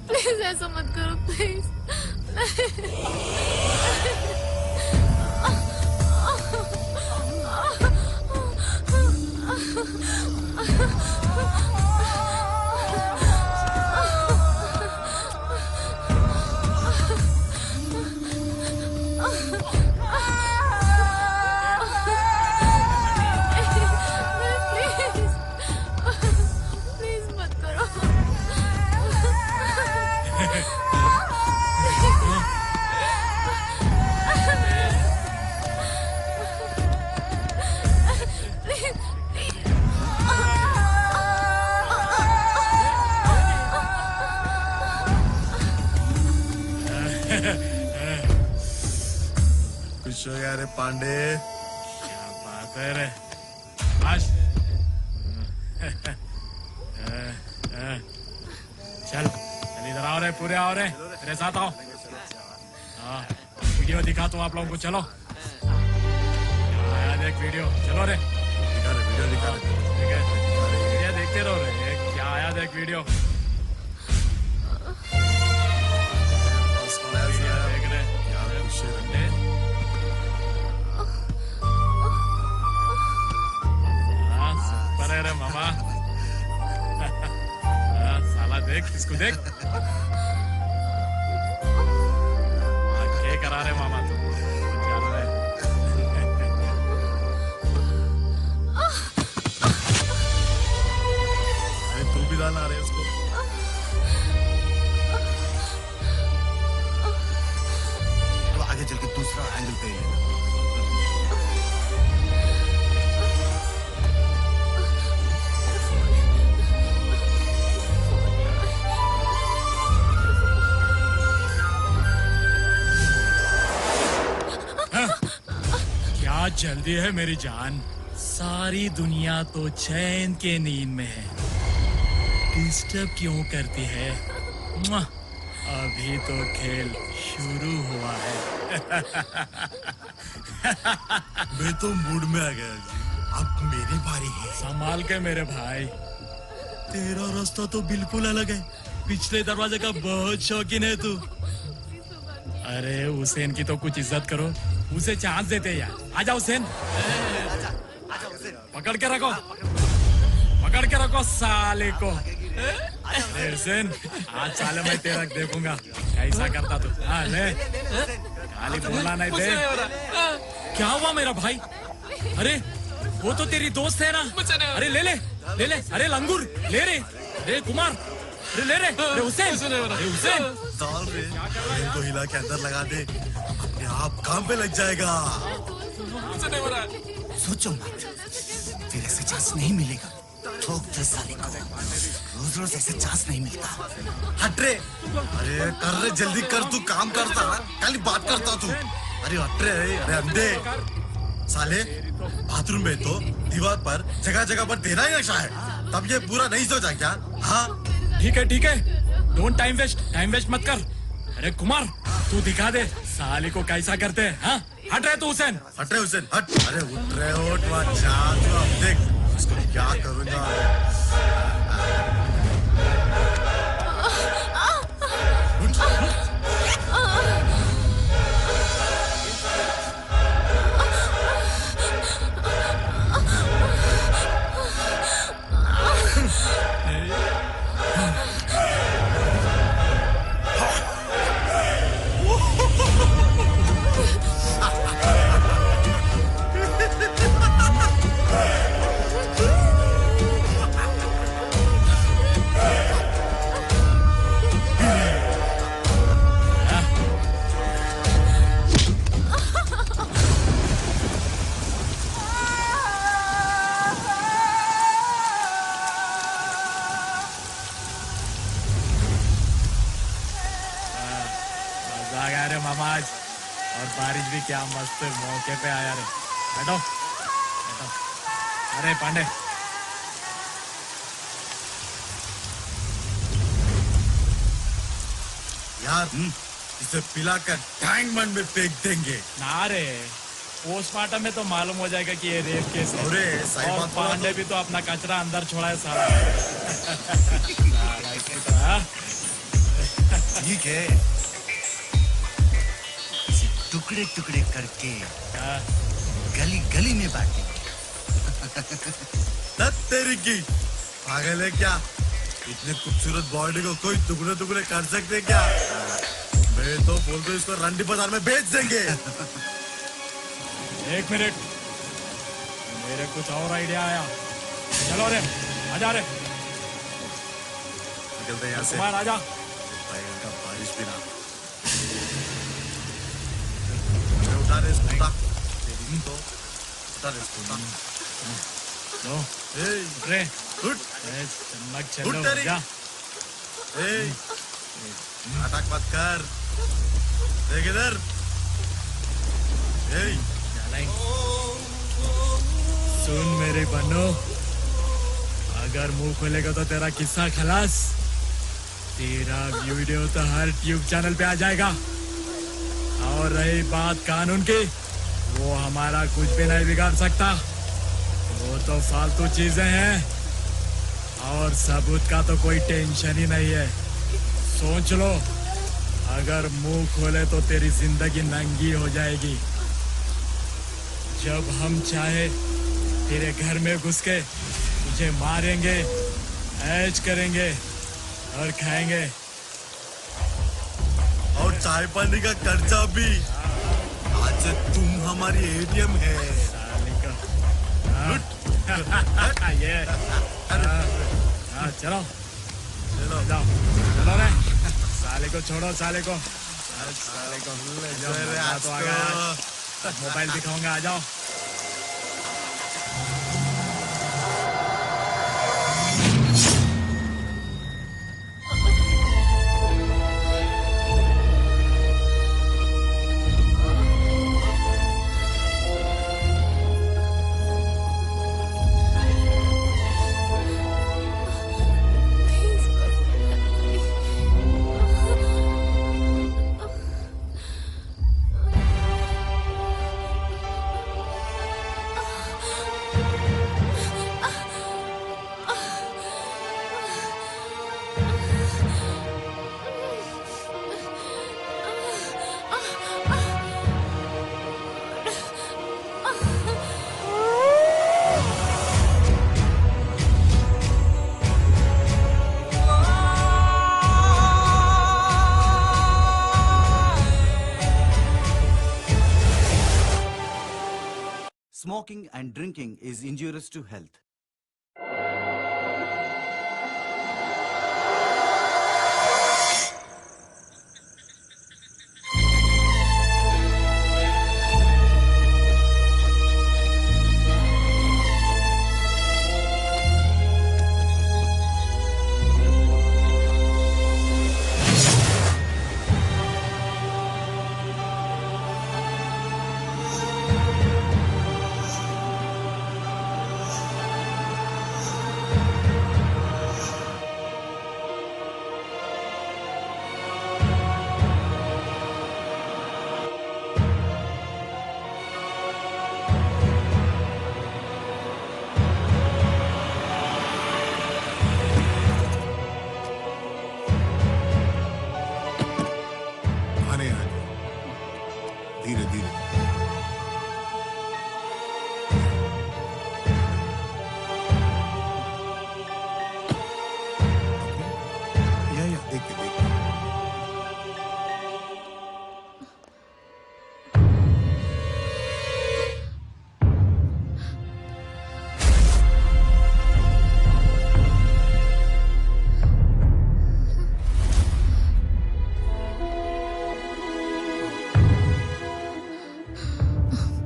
प्लीज ऐसा मत करो प्लीज। प्लीज मत करो। खुश हो गया रे पांडे? क्या बात है रे। आज चल चल इधर आओ रे, पूरे आओ रे, मेरे साथ आओ। हाँ, वीडियो दिखा तो आप लोगों को। चलो आया देख वीडियो। चलो रे, दिखा रे, वीडियो दिखा रे। ठीक है, वीडियो देखते रहो रे। क्या आया देख वीडियो। देख रहे क्या खुश है। हाँ, सुपर है रे मामा। हाँ, साला देख, इसको देख। क्या करा रे मामा तू? चल रे। अरे तू भी डालना रे उसको। तो आगे चल के दूसरा एंगल पे लेना। क्या जल्दी है मेरी जान? सारी दुनिया तो चैन के नींद में है। डिस्टर्ब क्यों करती है? मुआ, अभी तो खेल शुरू हुआ है। मैं तो मूड में आ गया जी। अब मेरी बारी है। संभाल के मेरे भाई, तेरा रास्ता तो बिल्कुल अलग है। पिछले दरवाजे का बहुत शौकीन है तू। अरे हुसैन की तो कुछ इज्जत करो, उसे चांस देते यार। आजा हुसैन, पकड़ के रखो, पकड़ के रखो साले को। अरे हुसैन, आज साले मैं तेरा देखूंगा कैसा करता तू। हाँ ले, खाली बोला नहीं दे। क्या हुआ मेरा भाई? अरे वो तो तेरी दोस्त है ना? अरे ले ले ले ले। अरे लंगूर ले रे। अरे कुमार, अरे ले रे। अरे हुसैन, अरे हुसैन, डाल रे, इनको हिला के अंदर लगा दे, अपने आप काम पे लग जाएगा। सोचो मत, फिर ऐसे चांस नहीं मिलेगा। ठोक दे साले को, रोज रोज ऐसे चांस नहीं मिलता। हट रे। अरे कर रे, जल्दी कर, तू काम करता खाली बात करता तू। अरे हट रे। अरे अंधे साले, बाथरूम में तो दीवार पर जगह जगह पर तेरा ही नक्शा है, तब ये पूरा नहीं सोचा क्या? हाँ ठीक है, डोंट टाइम वेस्ट मत कर। अरे कुमार, तू दिखा दे साले को कैसा करते हैं। हाँ हट रहे तू हुसैन, हट रे हुसैन, हट। अरे उठ रहे हो तो अच्छा, तो अब देख इसको क्या करूंगा। मामाज, और बारिश भी क्या मस्त मौके पे आया रे। बैठो बैठो। अरे पांडे, यार इसे पिलाकर टैंक बंद में फेंक देंगे। ना रे, पोस्टमार्टम में तो मालूम हो जाएगा कि ये रेप केस है। अरे सही और बात बोला पांडे तो। भी तो अपना कचरा अंदर छोड़ा है साला। ठीक है, टुकड़े टुकड़े करके गली गली में बांटेंगे। तेरी की पागल है क्या? इतने खूबसूरत बॉडी को कोई टुकड़े टुकड़े कर सकते क्या? मैं तो बोल दो इसको रंडी बाजार में बेच देंगे। एक मिनट, मेरे कुछ और आइडिया आया। चलो रे, आजा रे। निकलते यहाँ से। कुमार आजा। का बारिश भी ना। उठा रे इसको, उठा। तो उठा रे इसको, उठा। लो, उठ रे, उठ। चमक उठ चलो, तेरी। जा। नाटक मत कर। देख इधर। सुन मेरे बन्नो, अगर मुंह खोलेगा तो तेरा किस्सा खलास। तेरा वीडियो तो हर ट्यूब चैनल पे आ जाएगा। और रही बात कानून की, वो हमारा कुछ भी नहीं बिगाड़ सकता। वो तो फालतू चीजें हैं, और सबूत का तो कोई टेंशन ही नहीं है। सोच लो, अगर मुंह खोले तो तेरी जिंदगी नंगी हो जाएगी। जब हम चाहे तेरे घर में घुस के तुझे मारेंगे, ऐश करेंगे और खाएंगे। और चाय पानी का खर्चा भी। आज से तुम हमारी एटीएम है। ये चलो चलो जाओ, चलो रे। साले को छोड़ो, साले को तो आ गया। मोबाइल दिखाऊंगा, आ जाओ। Smoking and drinking is injurious to health. आने आने धीरे धीरे या देख के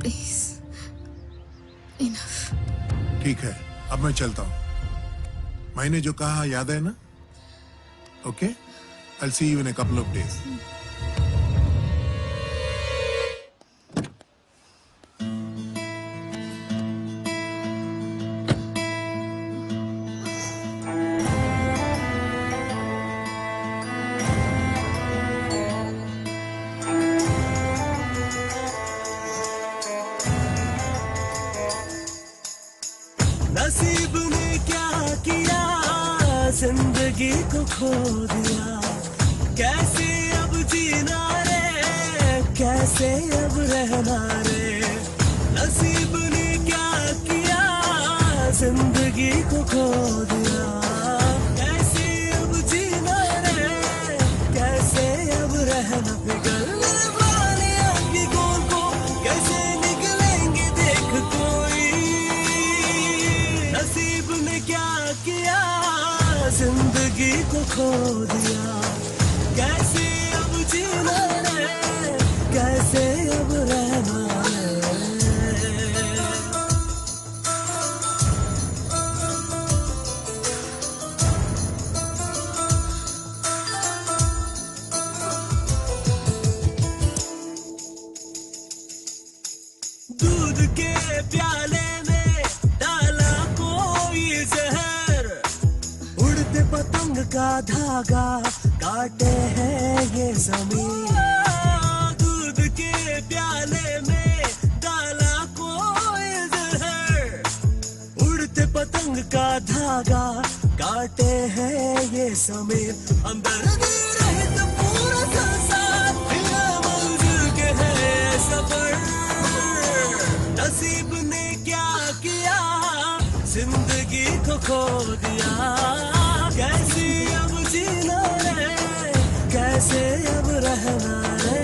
Please. Enough. ठीक है, अब मैं चलता हूँ। मैंने जो कहा याद है ना? Okay? I'll see you in a couple of days. नसीब ने क्या किया जिंदगी को खो दिया कैसे अब जीना रे कैसे अब रहना रे नसीब ने क्या किया जिंदगी को खो दिया कैसे अब जीना रे कैसे अब रहना पिघलने वाले आगे गोल को कैसे निकलेंगे देख कोई नसीब ने क्या किया जिंदगी को खो दिया कैसे अब जीना रे कैसे अब रहना रे दूध के प्याले में डाला कोई जहर उड़ते पतंग का धागा काटे हैं ये जमीन दूध के प्याले में डाला कोई जहर उड़ते पतंग का धागा काटे हैं ये जमीन अंदर रहित पूरा संसार बिना मंजिल के है सफर नसीब ने क्या किया जिंदगी को खो दिया कैसे अब जीना रे कैसे अब रहना रे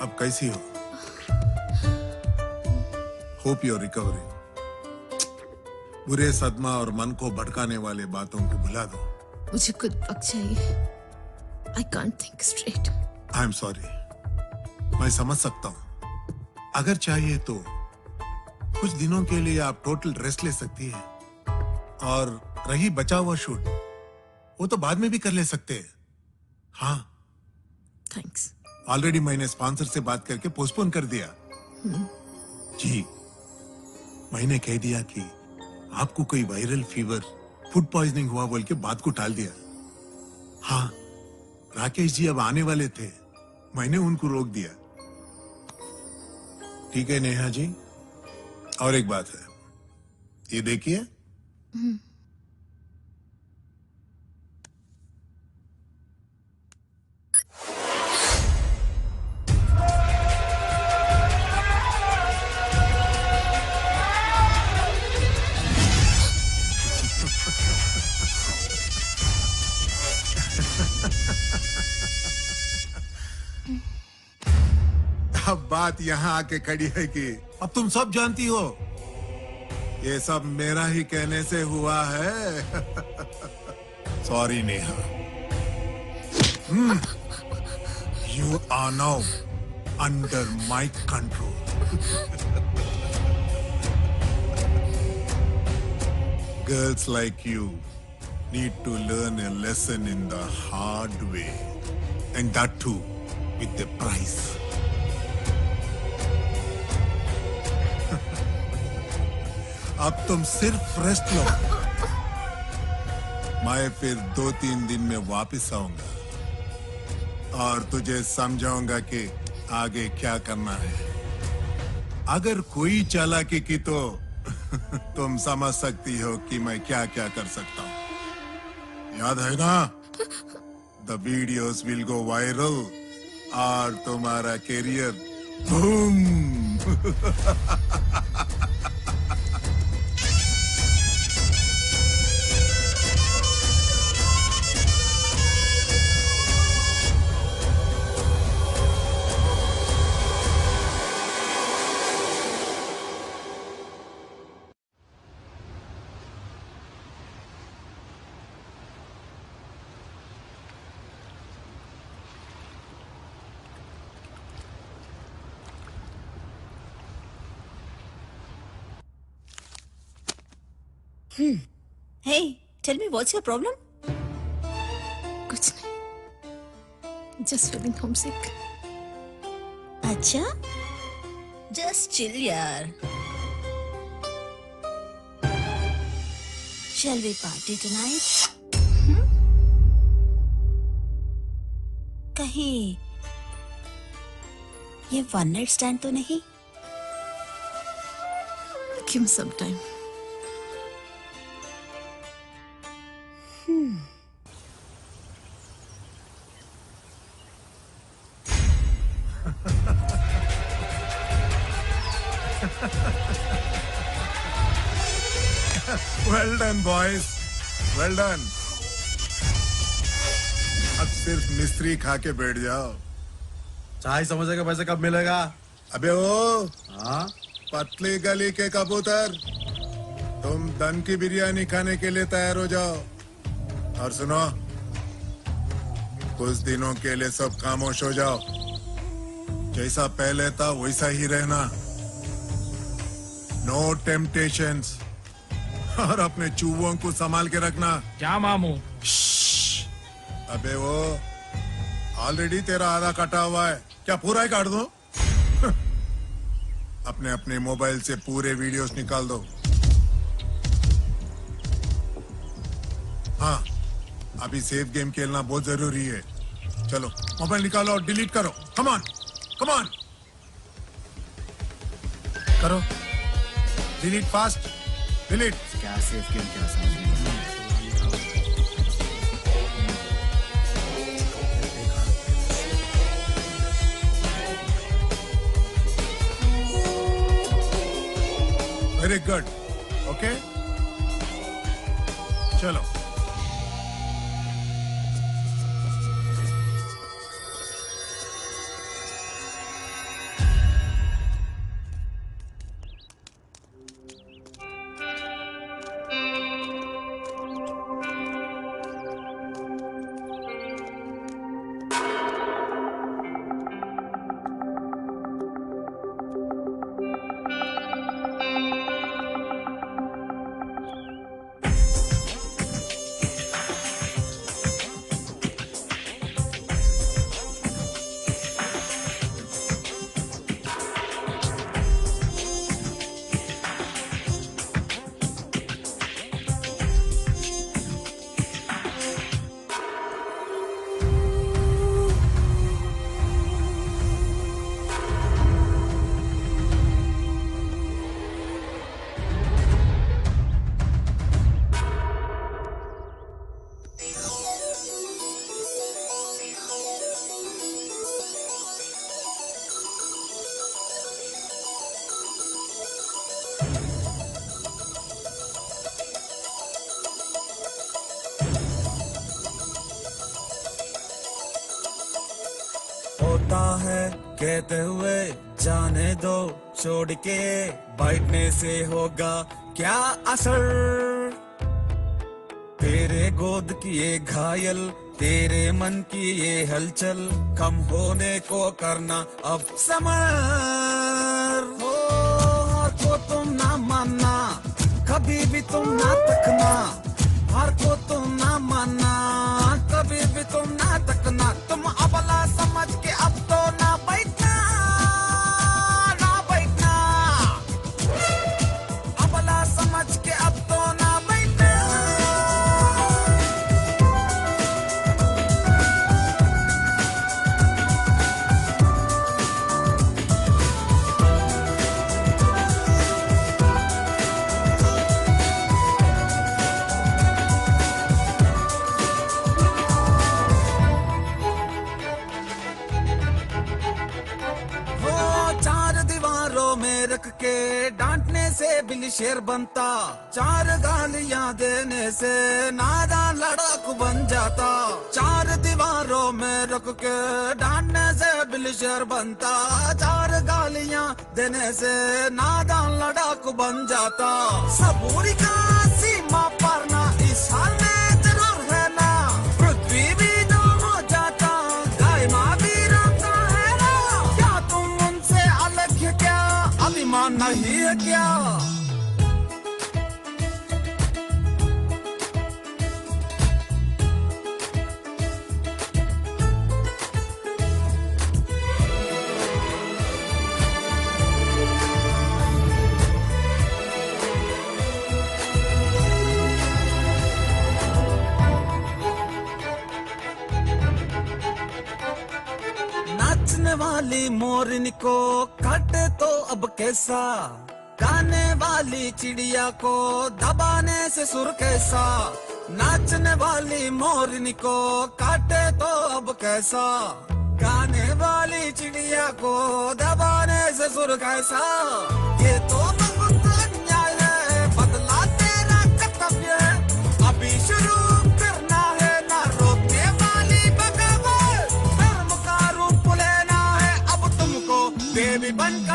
अब कैसी हो? Hope you're recovering. बुरे सदमा और मन को भटकाने वाले बातों को भुला दो। मुझे कुछ वक्त चाहिए। I can't think straight. I am sorry, मैं समझ सकता हूँ। अगर चाहिए तो कुछ दिनों के लिए आप टोटल रेस्ट ले सकती है। और रही बचा हुआ शूट, वो तो बाद में भी कर ले सकते हैं। हाँ, थैंक्स। ऑलरेडी मैंने स्पॉन्सर से बात करके पोस्टपोन कर दिया। जी, मैंने कह दिया कि आपको कोई वायरल फीवर, फूड पॉइजनिंग हुआ बोल के बात को टाल दिया। हाँ, राकेश जी अब आने वाले थे, मैंने उनको रोक दिया। ठीक है नेहा जी, और एक बात है, ये देखिए। अब बात यहाँ आके खड़ी है कि अब तुम सब जानती हो, ये सब मेरा ही कहने से हुआ है। Sorry Neha. You are now under my control. Girls like you need to learn a lesson in the hard way, and that too with a price. अब तुम सिर्फ रेस्ट लो, मैं फिर 2-3 दिन में वापस आऊंगा और तुझे समझाऊंगा कि आगे क्या करना है। अगर कोई चालाकी की तो तुम समझ सकती हो कि मैं क्या क्या कर सकता हूँ। याद है ना? The videos will go viral और तुम्हारा career boom. Hey, tell me what's your problem? कुछ नहीं, just feeling homesick. अच्छा, just chill यार. Shall we party tonight? कहीं ये one night stand तो नहीं? Give me some time. Well done, boys. Well done. अब सिर्फ मिस्त्री खा के बैठ जाओ। चाय समोसे का पैसे कब मिलेगा? अबे ओ, हाँ? पतली गली के कबूतर, तुम दम की बिरयानी खाने के लिए तैयार हो जाओ। और सुनो, कुछ दिनों के लिए सब खामोश हो जाओ। जैसा पहले था वैसा ही रहना। नो टेम्पटेशंस, और अपने चूहों को संभाल के रखना। क्या मामू? अबे वो ऑलरेडी तेरा आधा कटा हुआ है, क्या पूरा ही काट दो? अपने अपने मोबाइल से पूरे वीडियोस निकाल दो। हाँ, अभी सेफ गेम खेलना बहुत जरूरी है। चलो मोबाइल निकालो और डिलीट करो। कम ऑन, कम ऑन, करो डिलीट फास्ट, डिलीट। क्या सेफ गेम, क्या समझ नहीं आ रहा। वेरी गुड, ओके चलो। है कहते हुए जाने दो, छोड़ के बैठने से होगा क्या असर। तेरे गोद की ये घायल, तेरे मन की ये हलचल, कम होने को करना अब समर। हो हार को तुम ना मानना, कभी भी तुम ना तकना, हार को तुम ना मानना, कभी भी तुम ना तकना। तुम अबला समझ के अब तो ना बैठना, ना बैठना, अबला समझ के अब तो ना बैठना। रख के डांटने से बिल्ली शेर बनता, चार गालियां देने से नादान लड़ाकू बन जाता। चार दीवारों में रख के डांटने से बिल्ली शेर बनता, चार गालियां देने से नादान लड़ाकू बन जाता। सबूरी का सीमा पार ना इस हाल में जरूर है ना, पृथ्वी भी दो हो जाता, गाय माँ भी रोता है ना। क्या तुम उनसे अलग है क्या, अभिमान नहीं है क्या। नाचने वाली मोरनी को काटे तो अब कैसा, गाने वाली चिड़िया को दबाने से सुर कैसा। नाचने वाली मोरनी को काटे तो अब कैसा, गाने वाली चिड़िया को दबाने से सुर कैसा। ये तो बहुत अन्याय है, बदला तेरा कर्तव्य है, अभी शुरू करना है ना रोकने वाली बगावत। धर्म का रूप लेना है अब तुमको देवी बनकर।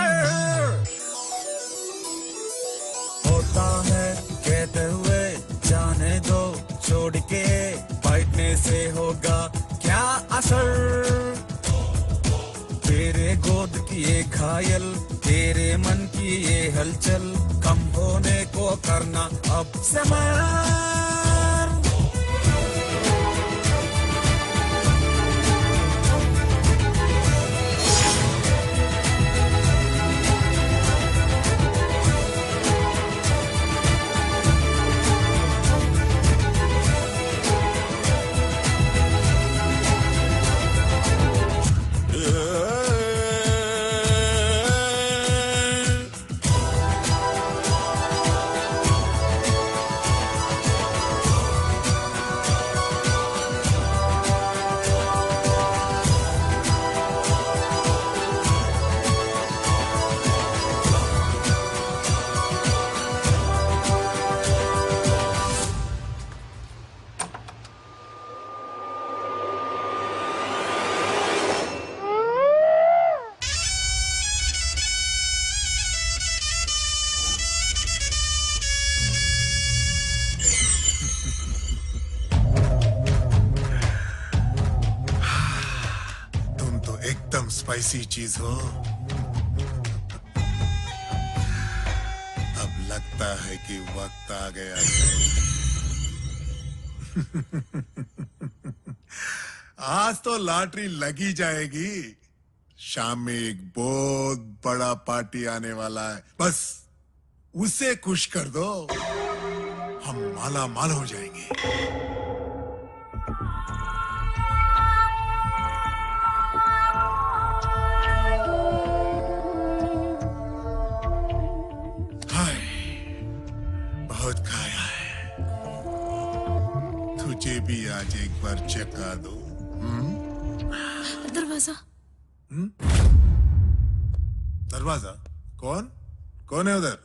होता है कहते हुए जाने दो, छोड़ के बैठने से होगा क्या असर। तेरे गोद की ये घायल, तेरे मन की ये हलचल, कम होने को करना अब समर। स्पाइसी चीज हो। अब लगता है कि वक्त आ गया है। आज तो लॉटरी लगी जाएगी। शाम में एक बहुत बड़ा पार्टी आने वाला है, बस उसे खुश कर दो, हम माला माल हो जाएंगे। बहुत खाया है, तुझे भी आज एक बार चखा दो। दरवाजा। दरवाजा? कौन कौन है उधर?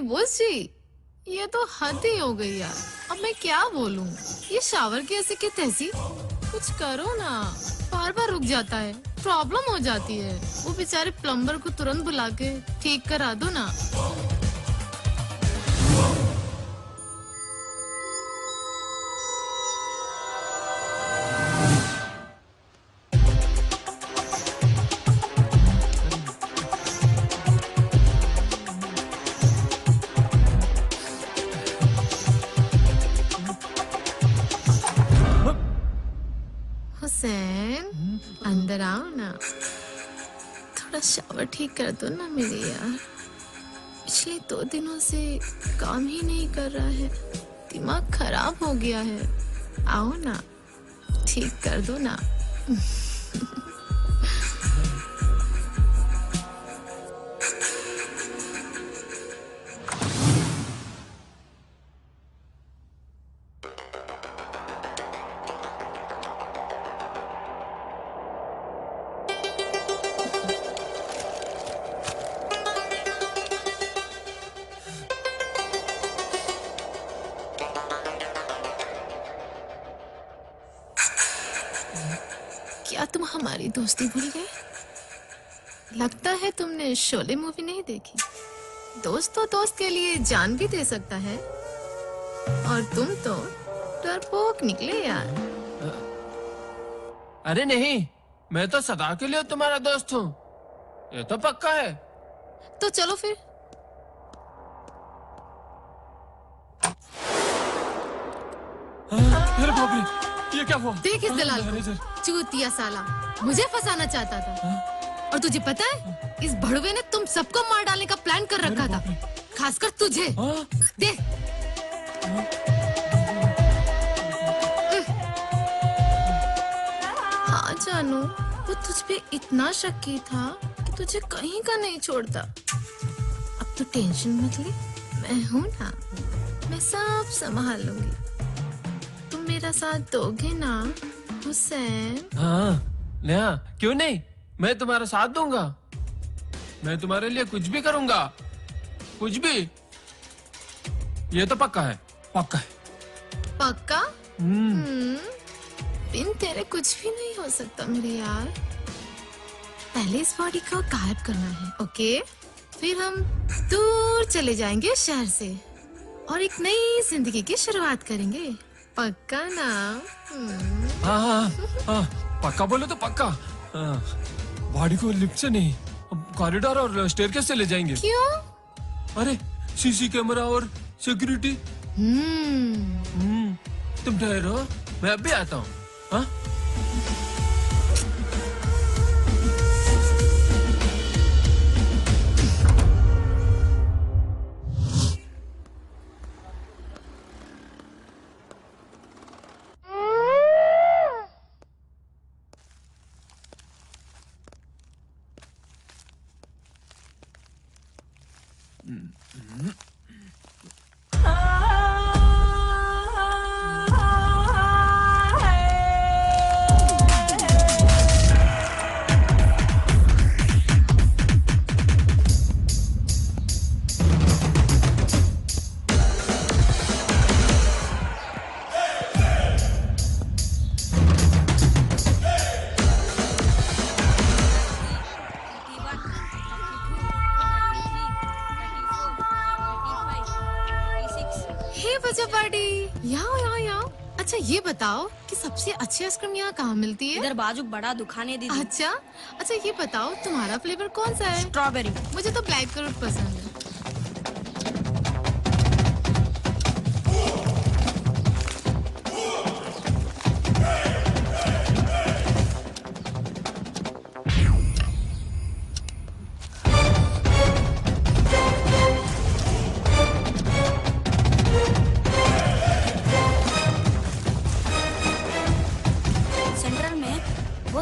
बोस जी, ये तो हद ही हो गई यार। अब मैं क्या बोलूं? ये शावर की ऐसी की तैसी, कुछ करो ना। बार बार रुक जाता है, प्रॉब्लम हो जाती है। वो बेचारे प्लम्बर को तुरंत बुला के ठीक करा दो ना। हुसैन, अंदर आओ ना। थोड़ा शावर ठीक कर दो ना मेरे यार। पिछले 2 दिनों से काम ही नहीं कर रहा है, दिमाग खराब हो गया है। आओ ना, ठीक कर दो ना। क्या तुम हमारी दोस्ती भूल गए? लगता है तुमने शोले मूवी नहीं देखी। दोस्त तो दोस्त के लिए जान भी दे सकता है, और तुम तो डरपोक निकले यार। अरे नहीं, मैं तो सदा के लिए तुम्हारा दोस्त हूँ, ये तो पक्का है। तो चलो फिर। अरे बाप रे, ये क्या हुआ? देख इस दलाल को, चूतिया साला, मुझे फंसाना चाहता था। और तुझे पता है, इस भड़वे ने तुम सबको मार डालने का प्लान कर रखा था, खासकर तुझे। देख, हाँ जानू, वो तुझ पे इतना शक्की था कि तुझे कहीं का नहीं छोड़ता। अब तो टेंशन मत ले, मैं हूं ना, मैं सब संभाल लूंगी। तुम मेरा साथ दोगे ना हुसैन? हाँ नेहा, क्यों नहीं, मैं तुम्हारा साथ दूंगा। मैं तुम्हारे लिए कुछ भी करूंगा, कुछ भी। ये तो पक्का है, पक्का है। पक्का? बिन तेरे कुछ भी नहीं हो सकता मेरे यार। पहले इस बॉडी को गायब करना है, ओके? फिर हम दूर चले जाएंगे शहर से और एक नई जिंदगी की शुरुआत करेंगे। पक्का ना? हाँ हाँ हाँ, पक्का बोले तो पक्का। बॉडी को लिफ्ट से नहीं, कॉरिडोर और स्टेयरकेस से ले जाएंगे। क्यों? अरे सीसी कैमरा और सिक्योरिटी। तुम ठहरो, मैं अभी आता हूँ। हाँ? अच्छा ये बताओ कि सबसे अच्छी आइसक्रीम यहाँ कहाँ मिलती है? इधर बाजू बड़ा दुकान है दीदी। अच्छा अच्छा, ये बताओ तुम्हारा फ्लेवर कौन सा है? स्ट्रॉबेरी। मुझे तो ब्लैक करूट पसंद है।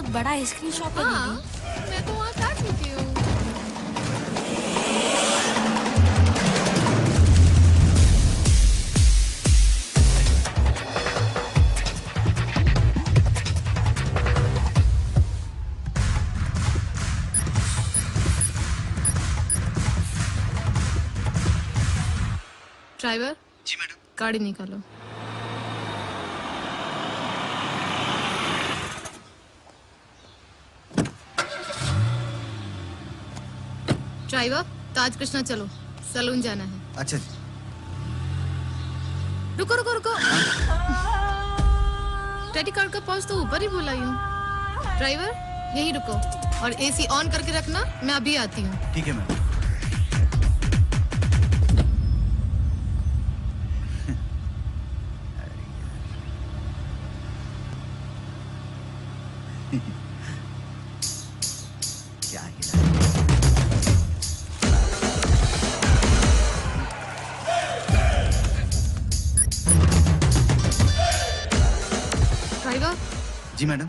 बड़ा आइसक्रीम शॉप है। हाँ, मैं तो वहाँ खा चुकी हूँ। ड्राइवर। जी मैडम। गाड़ी निकालो। ड्राइवर, ताज कृष्णा चलो, सलून जाना है। अच्छा जी। रुको रुको रुको। क्रेडिट कार्ड का पाउच तो ऊपर ही बोला हूँ। ड्राइवर, यहीं रुको और एसी ऑन करके रखना, मैं अभी आती हूँ। ठीक है मैडम। क्या हिला है? ड्राइवर। जी मैडम।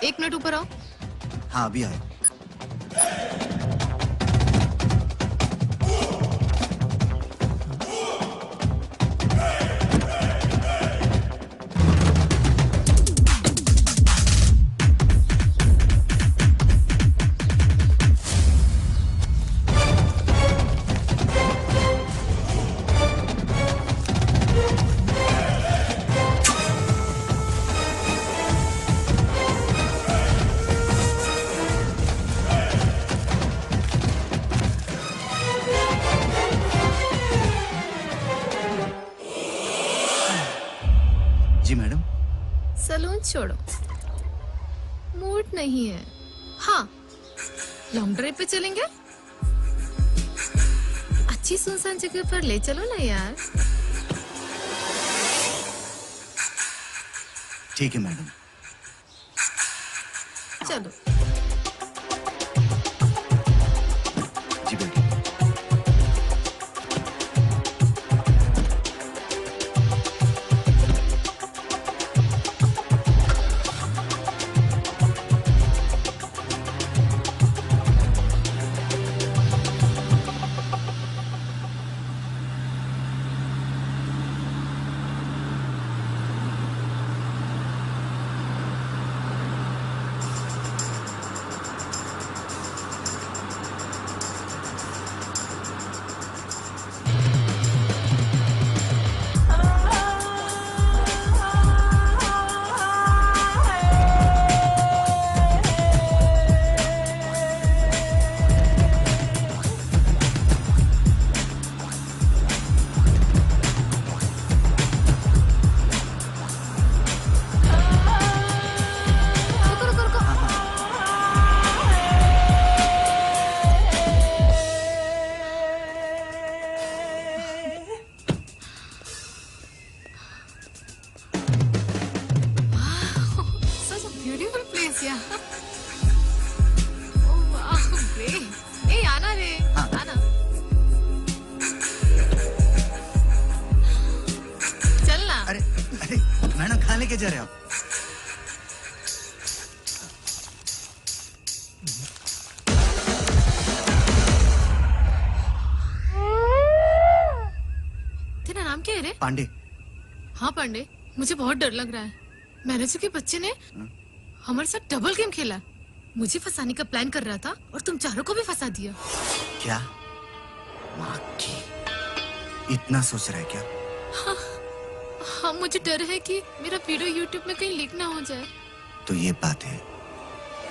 1 मिनट ऊपर आओ। हाँ अभी आए। जी मैडम। सलून छोड़ो, मूड नहीं है। हाँ, लॉन्ग ड्राइव पे चलेंगे। अच्छी सुनसान जगह पर ले चलो ना यार। ठीक है मैडम। चलो। जी बेटी। लेके जा रहे हो आप? तेरा नाम क्या है रे? पांडे। हाँ पांडे, मुझे बहुत डर लग रहा है। मैनेजर के बच्चे ने हमारे साथ डबल गेम खेला। मुझे फंसाने का प्लान कर रहा था और तुम चारों को भी फंसा दिया। क्या? माँ की इतना सोच रहा है क्या? हाँ, मुझे डर है कि मेरा वीडियो यूट्यूब में कहीं लीक ना हो जाए। तो ये बात है।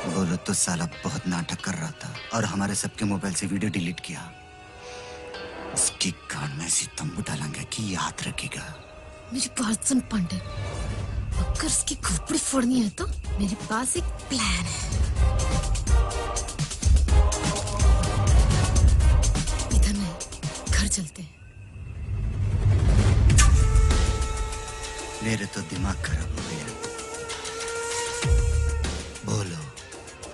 बोलो तो साला बहुत नाटक कर रहा था और हमारे सबके मोबाइल से वीडियो डिलीट किया। उसकी कान में ऐसी तंबू डालेंगे कि याद रखेगा। मेरी बात सुन पांडे, अगर उसकी खोपड़ी फोड़नी है तो मेरे पास एक प्लान है। इधर नहीं, घर चलते हैं। मेरे तो दिमाग खराब हो गया। बोलो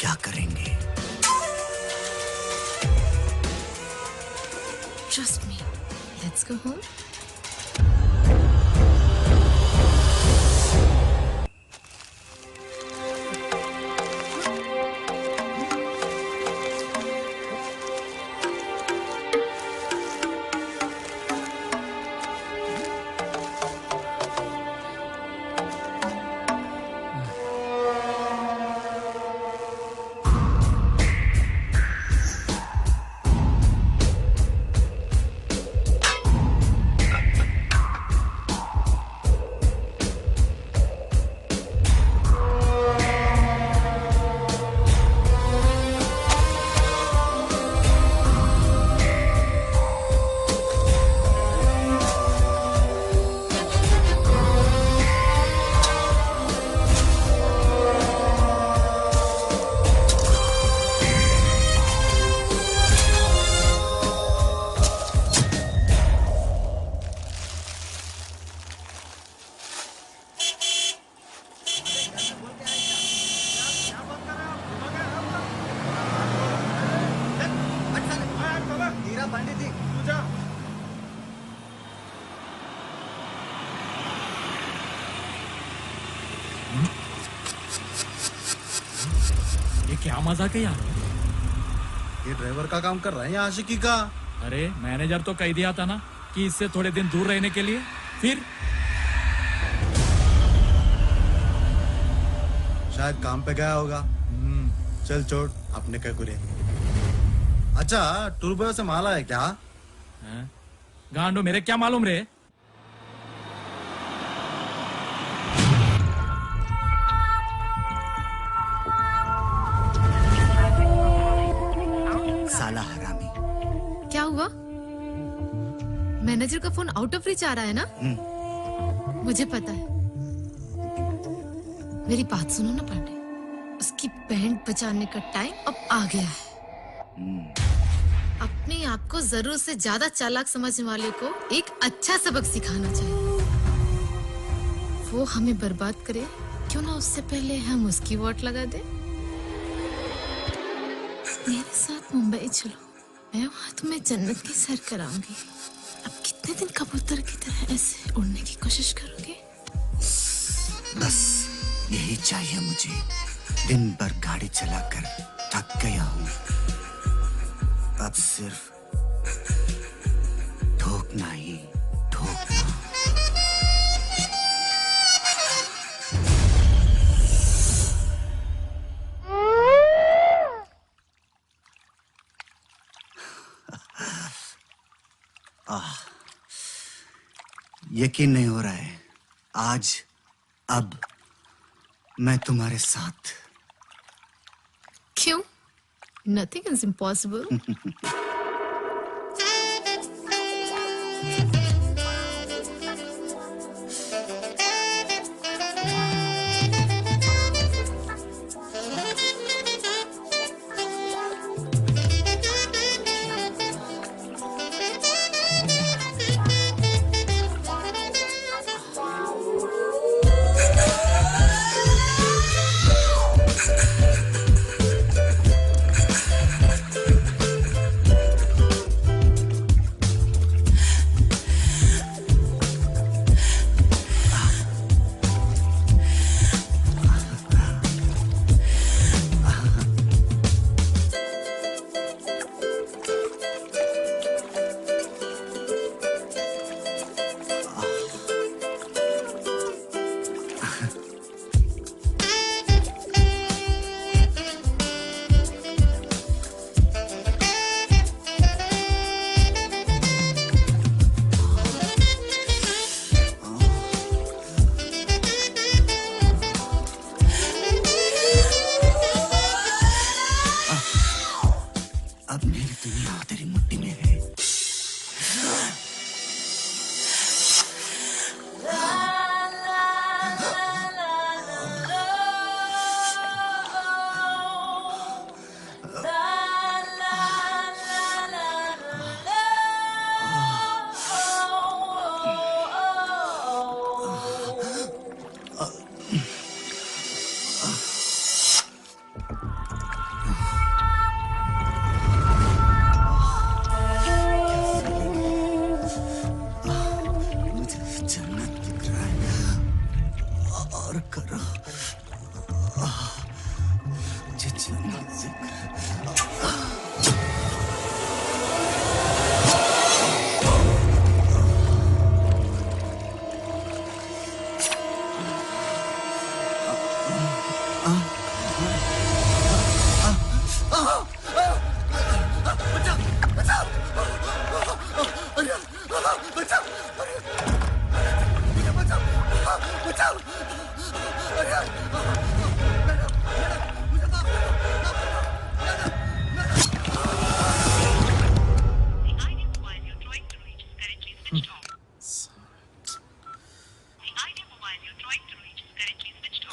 क्या करेंगे? Trust me. Let's go home. ये क्या मजाक है यार? ये ड्राइवर का काम कर रहा है या आशिकी का? अरे मैनेजर तो कह दिया था ना कि इससे थोड़े दिन दूर रहने के लिए। फिर शायद काम पे गया होगा। चल छोड़, अपने क्या करे। अच्छा, टूर से माला है क्या? गांडू मेरे क्या मालूम रे। साला हरामी। क्या हुआ? मैनेजर का फोन आउट ऑफ रीच आ रहा है ना? मुझे पता है। मेरी बात सुनो ना पांडे, उसकी बैंड बजाने का टाइम अब आ गया है। अपने आप को जरूरत से ज्यादा चालाक समझने वाले को एक अच्छा सबक सिखाना चाहिए। वो हमें बर्बाद करे, क्यों ना उससे पहले हम उसकी वोट लगा दे। मेरे साथ मुंबई चलो, मैं वहां तुम्हें जन्नत की सैर कराऊंगी। अब कितने दिन कबूतर की तरह ऐसे उड़ने की कोशिश करोगे? बस यही चाहिए मुझे। दिन भर गाड़ी चलाकर थक गया हूँ। अब सिर्फ ठोकना ही ठोकना। यकीन नहीं हो रहा है, आज अब मैं तुम्हारे साथ। क्यों? Nothing is impossible.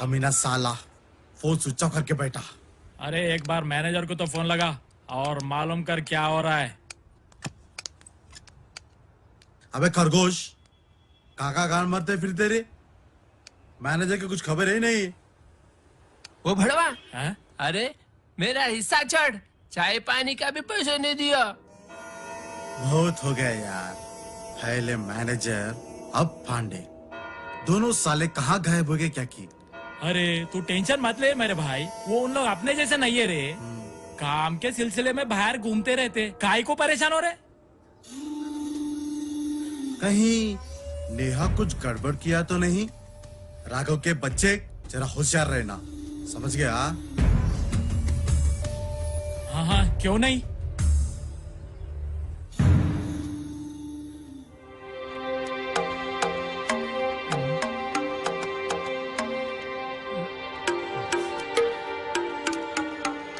कमीना साला, फोन स्विच ऑफ करके बैठा। अरे एक बार मैनेजर को तो फोन लगा और मालूम कर क्या हो रहा है। अबे खरगोश, काका गान मरते फिरते रे, मैनेजर की कुछ खबर है नहीं। वो भड़वा है? अरे मेरा हिस्सा चढ़, चाय पानी का भी पैसे नहीं दिया। बहुत हो गया यार, पहले मैनेजर अब पांडे, दोनों साले कहाँ गायब हो गए क्या की? अरे तू टेंशन मत ले मेरे भाई, वो उन लोग अपने जैसे नहीं है रे। काम के सिलसिले में बाहर घूमते रहते, काहे को परेशान हो रहे? कहीं नेहा कुछ गड़बड़ किया तो नहीं? राघव के बच्चे जरा होशियार रहना, समझ गया? हाँ हाँ क्यों नहीं।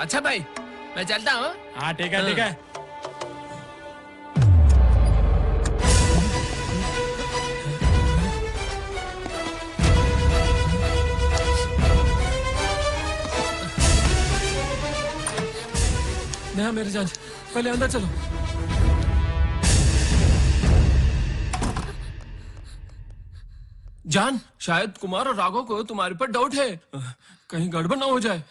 अच्छा भाई मैं चलता हूँ। हाँ ठीक है ठीक है। नेहा मेरी जान पहले अंदर चलो। जान शायद कुमार और राघव को तुम्हारे पर डाउट है, कहीं गड़बड़ ना हो जाए।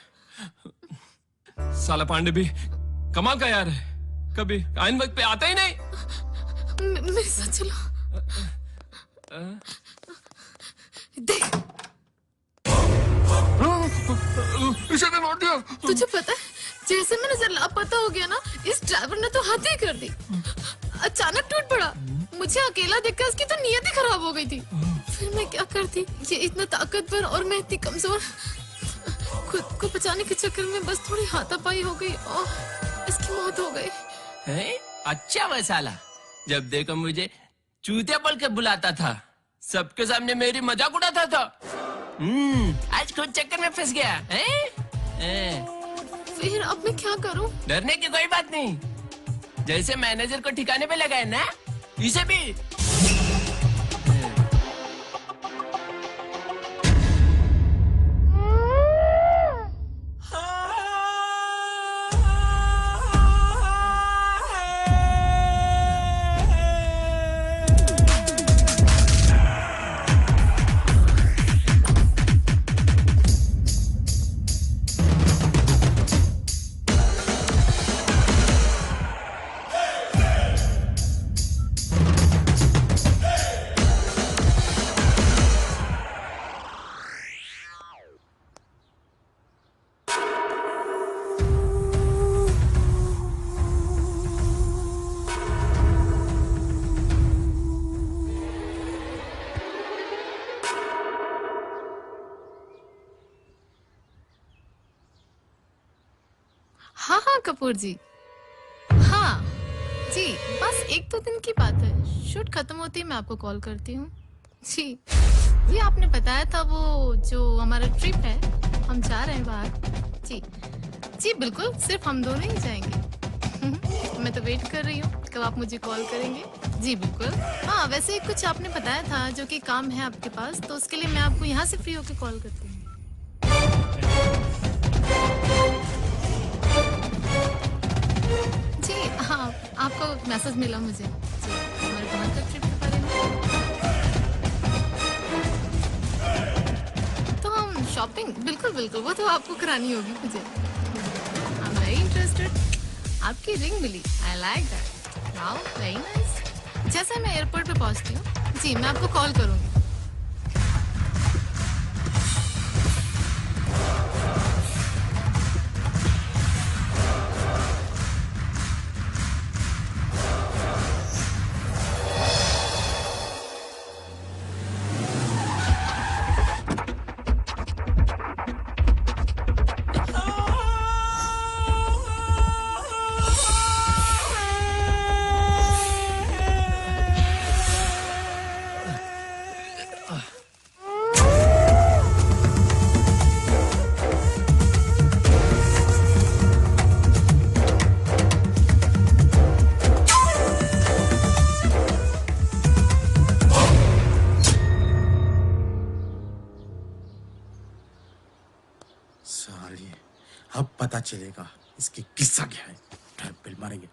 साला पांडे भी कमाल का यार है, कभी आइन वक्त पे आता ही नहीं। मेरे साथ चलो। देख इसे भी मार दिया। तुझे पता है जैसे मैंने जरा लापता हो गया ना, इस ड्राइवर ने तो हद ही कर दी। अचानक टूट पड़ा, मुझे अकेला देखकर उसकी तो नीयत ही खराब हो गई थी। फिर मैं क्या करती, ये इतना ताकतवर और मैं इतनी कमजोर। खुद को बचाने के चक्कर में बस थोड़ी हाथापाई हो गई और इसकी मौत हो गई। है? अच्छा वह साला जब देखो मुझे चूतिया बोल के बुलाता था, सबके सामने मेरी मजाक उड़ाता था। आज खुद चक्कर में फंस गया है? फिर अब मैं क्या करूं? डरने की कोई बात नहीं, जैसे मैनेजर को ठिकाने पे लगाए ना, इसे भी। हाँ हाँ कपूर जी, हाँ जी, बस एक दो दिन की बात है। शूट खत्म होती है मैं आपको कॉल करती हूँ जी। ये आपने बताया था वो जो हमारा ट्रिप है, हम जा रहे हैं बाहर जी। जी बिल्कुल, सिर्फ हम दोनों ही जाएंगे। मैं तो वेट कर रही हूँ कब आप मुझे कॉल करेंगे। जी बिल्कुल। हाँ वैसे कुछ आपने बताया था जो कि काम है आपके पास, तो उसके लिए मैं आपको यहाँ से फ्री होकर कॉल करती हूँ। जी हाँ, आपको मैसेज मिला मुझे जी हमारे बाहर का ट्रिप के बारे में। तो हम शॉपिंग बिल्कुल बिल्कुल, वो तो आपको करानी होगी मुझे। I am very interested. आपकी रिंग मिली, I like that. Wow very nice. जैसे मैं एयरपोर्ट पे पहुंचती हूँ जी मैं आपको कॉल करूँगी। सारी अब पता चलेगा इसकी किस्सा क्या है। बिल मारेंगे।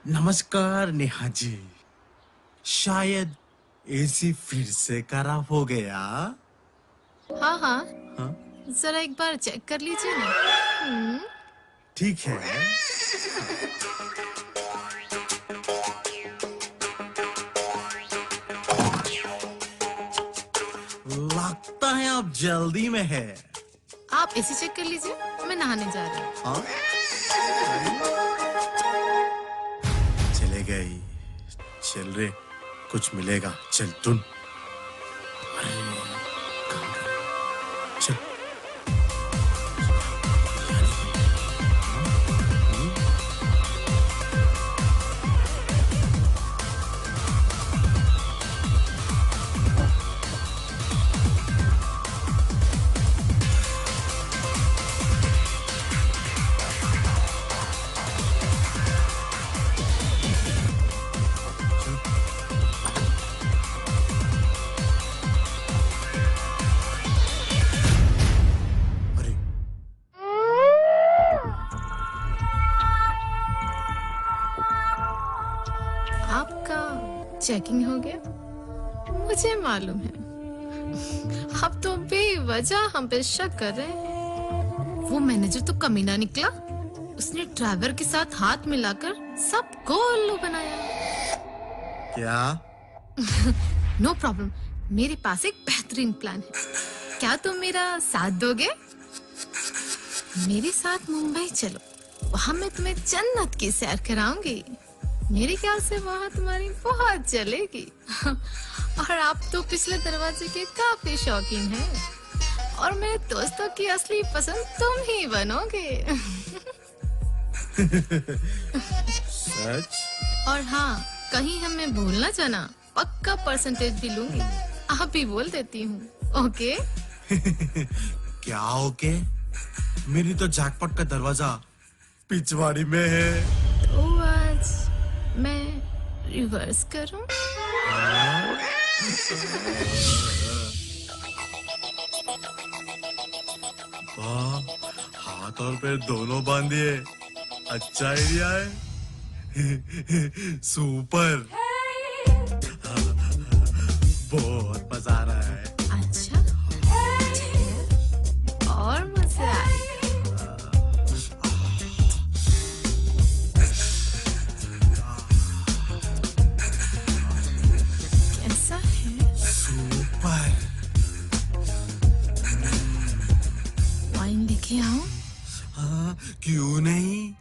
नमस्कार नेहा जी, शायद एसी फिर से खराब हो गया। हाँ हाँ हाँ जरा एक बार चेक कर लीजिए ना। ठीक है। अब जल्दी में है। आप एसी चेक कर लीजिए, मैं नहाने जा रही हूँ। हाँ? चले गई। चल रे, कुछ मिलेगा। चल तुम। अरे, कहाँ गई? चल। आपका चेकिंग हो गया? मुझे मालूम है, आप तो बेवजह हम पे शक कर रहे हैं। वो मैनेजर तो कमीना निकला, उसने ड्राइवर के साथ हाथ मिलाकर सबको उल्लू बनाया। क्या? नो प्रॉब्लम, मेरे पास एक बेहतरीन प्लान है। क्या तुम मेरा साथ दोगे? मेरे साथ मुंबई चलो, वहां मैं तुम्हें जन्नत की सैर कराऊंगी। मेरे ख्याल से वहां तुम्हारी बहुत चलेगी। और आप तो पिछले दरवाजे के काफी शौकीन हैं, और मेरे दोस्तों की असली पसंद तुम ही बनोगे। सच? और हाँ, कहीं हमें भूलना जाना, पक्का परसेंटेज भी लूंगी। आप भी बोल देती हूँ। ओके? क्या ओके? मेरी तो जैकपॉट का दरवाजा पिछवाड़ी में है। तो आज मैं रिवर्स करूं? वाह, हाथ और पैर दोनों बांधिए। अच्छा आइडिया है। सुपर। बहुत मजा आ रहा है। अच्छा, और मजा आएगा। कैसा है? सुपर। वाइन लेके आओ? हाँ, क्यों नहीं?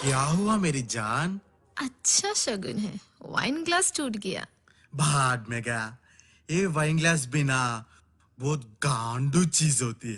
क्या हुआ मेरी जान? अच्छा शगुन है, वाइन ग्लास टूट गया। भाग में गया। ये वाइन ग्लास बिना बहुत गांडू चीज होती है।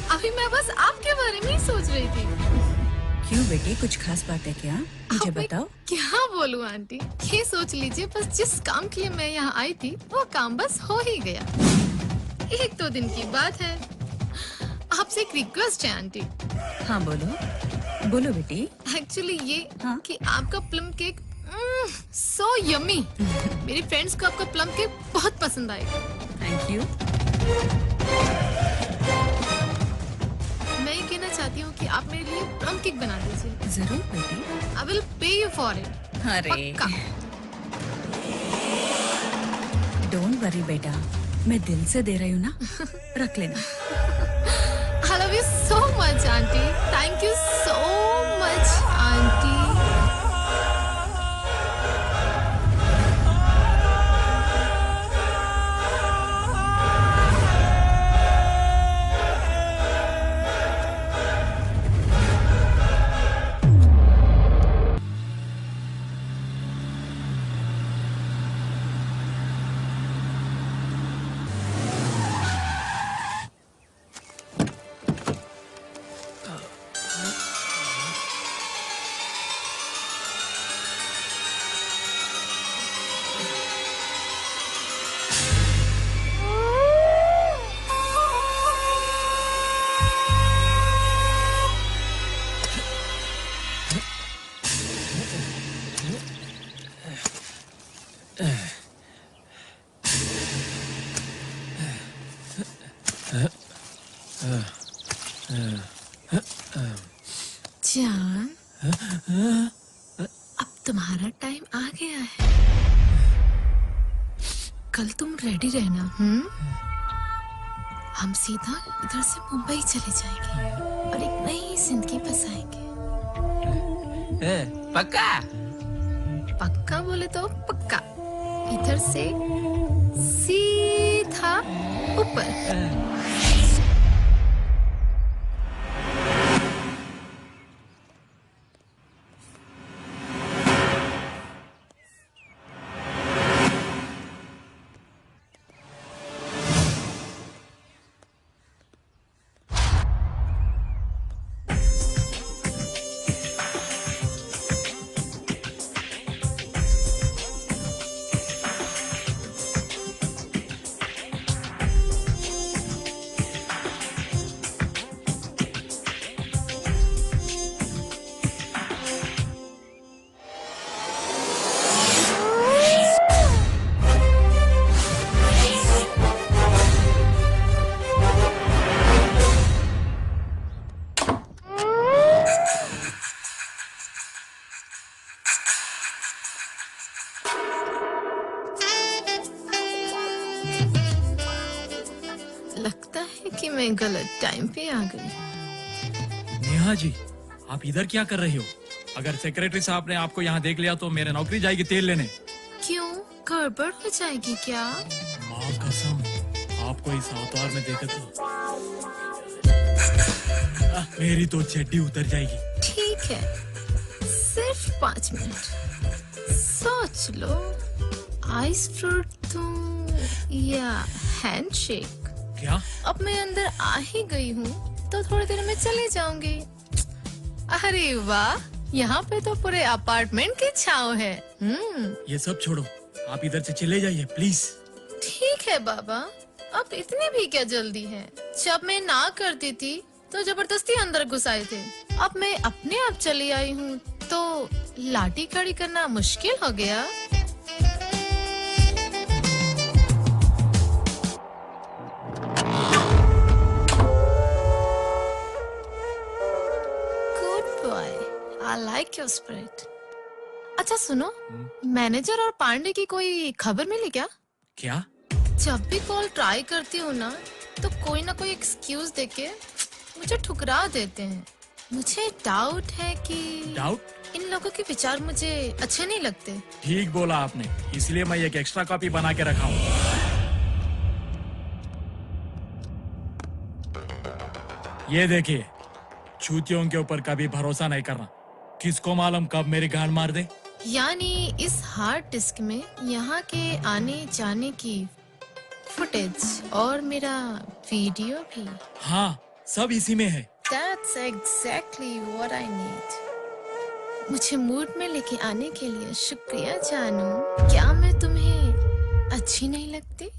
अभी मैं बस आपके बारे में ही सोच रही थी। क्यों बेटी, कुछ खास बात है क्या? मुझे अब मैं बताओ। क्या बोलूं आंटी, ये सोच लीजिए बस जिस काम के लिए मैं यहाँ आई थी वो काम बस हो ही गया। 1-2 दिन की बात है। आपसे एक रिक्वेस्ट है आंटी। हाँ बोलो बोलो बेटी। एक्चुअली ये कि आपका प्लम केक सो यम्मी। मेरी फ्रेंड्स को आपका प्लम केक बहुत पसंद आएगा। Thank you. मैं ये कहना चाहती हूँ कि आप मेरे लिए प्लम केक बना दीजिए। जरूर बेटी। I will pay you for it. अरे डोंट वरी बेटा, मैं दिल से दे रही हूँ ना, रख लेना। I love you so much aunty, thank you so much aunty. जान, अब तुम्हारा टाइम आ गया है। कल तुम रेडी रहना। हम सीधा इधर से मुंबई चले जाएंगे और एक नई जिंदगी बसाएंगे। पक्का? पक्का बोले तो पक्का। इधर से सीधा ऊपर। लगता है कि मैं गलत टाइम पे आ गई। नेहा जी, आप इधर क्या कर रही हो? अगर सेक्रेटरी साहब ने आपको यहाँ देख लिया तो मेरे नौकरी जाएगी तेल लेने। क्यों, गड़बड़ हो जाएगी क्या? माँ कसम, आपको इस अवतार में देखा तो मेरी तो चड्डी उतर जाएगी। ठीक है, सिर्फ 5 मिनट सोच लो। आइस फ्रूट दूं या हैंडशेक? क्या? अब मैं अंदर आ ही गई हूँ तो थोड़ी देर में चले जाऊंगी। अरे वाह, यहाँ पे तो पूरे अपार्टमेंट की छांव है। ये सब छोड़ो, आप इधर से चले जाइए प्लीज। ठीक है बाबा, अब इतनी भी क्या जल्दी है? जब मैं ना करती थी तो जबरदस्ती अंदर घुस आए थे। अब मैं अपने आप चली आई हूँ तो लाठी खड़ी करना मुश्किल हो गया। Good boy, I like your spirit. अच्छा सुनो, मैनेजर और पांडे की कोई खबर मिली क्या? क्या? जब भी कॉल ट्राई करती हूँ ना तो कोई ना कोई एक्सक्यूज देके मुझे ठुकरा देते हैं। मुझे डाउट है कि डाउट? इन लोगों के विचार मुझे अच्छे नहीं लगते। ठीक बोला आपने, इसलिए मैं एक एक्स्ट्रा कॉपी बना के रखा हूँ। ये देखिए, चूतियों के ऊपर कभी भरोसा नहीं करना। किसको मालूम कब मेरी गांड मार दे। यानी इस हार्ड डिस्क में यहाँ के आने जाने की फुटेज और मेरा वीडियो भी। हाँ, सब इसी में है। That's exactly what I need. मुझे मूड में लेके आने के लिए शुक्रिया जानू। क्या मैं तुम्हें अच्छी नहीं लगती?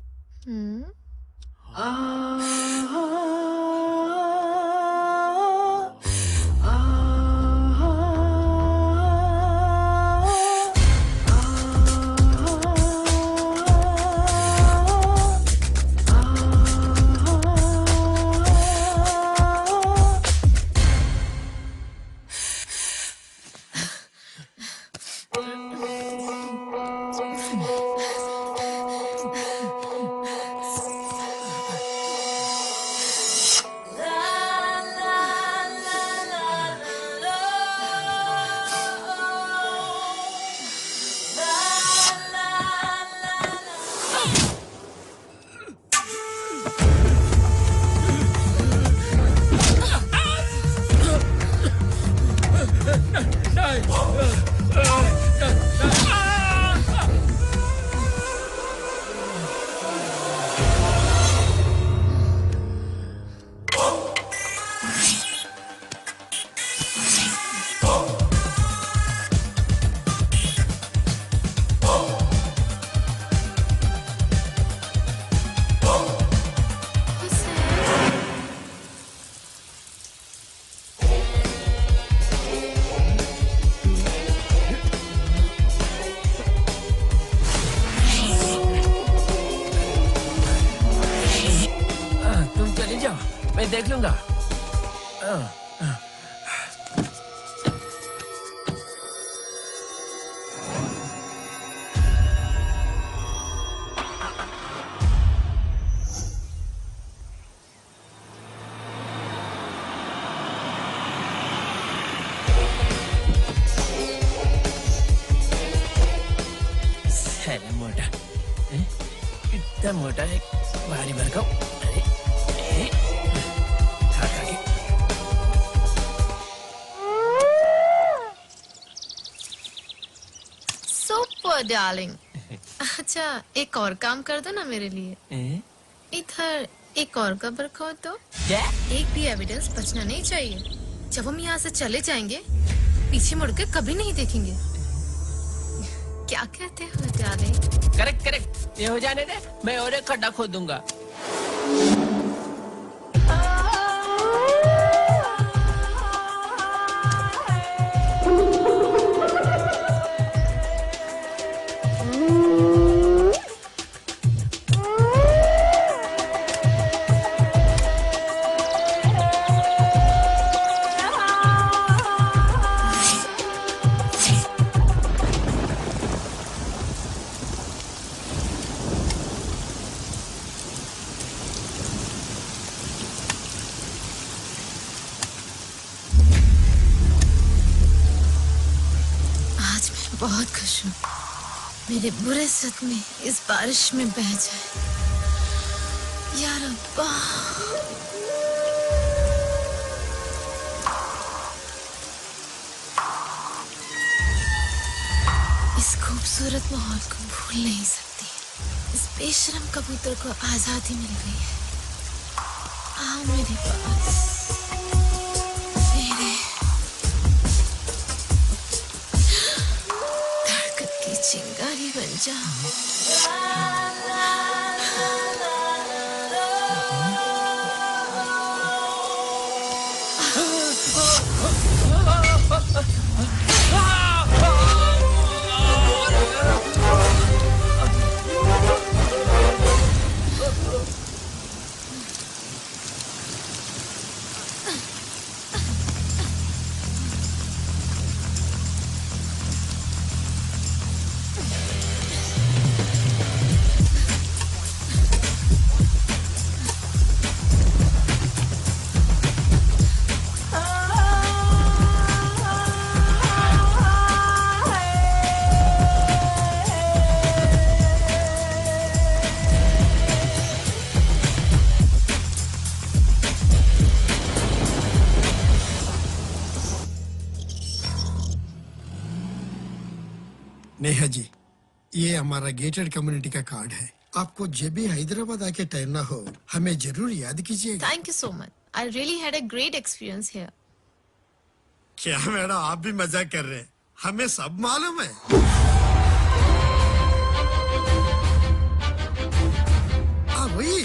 मैं देख लूंगा। साला मोटा, इतना मोटा है, भारी भरकम। अरे, खा खा के। Super darling. अच्छा एक और काम कर दो ना मेरे लिए। इधर एक और कब्र रखो तो क्या? एक भी एविडेंस बचना नहीं चाहिए। जब हम यहाँ से चले जाएंगे पीछे मुड़ के कभी नहीं देखेंगे। क्या कहते हो डार्लिंग? करेक्ट करेक्ट, ये हो जाने दे, मैं और एक खड्डा खोद दूंगा। आज मैं बहुत खुश हूँ। मेरे बुरे सदमे इस बारिश में बह जाए। यार अब्बा। इस खूबसूरत माहौल को भूल नहीं सकती। इस बेशरम कबूतर को आजादी मिल गई है। आओ मेरे पास। मेरे धड़कन की चिंगारी बन जाओ। नेहा जी, ये हमारा गेटेड कम्युनिटी का कार्ड है। आपको जब भी हैदराबाद आके टहलना हो हमें जरूर याद कीजिएगा। Thank you so much. I really had a great experience here. क्या मैडम आप भी मजाक कर रहे हैं? हमें सब मालूम है। वही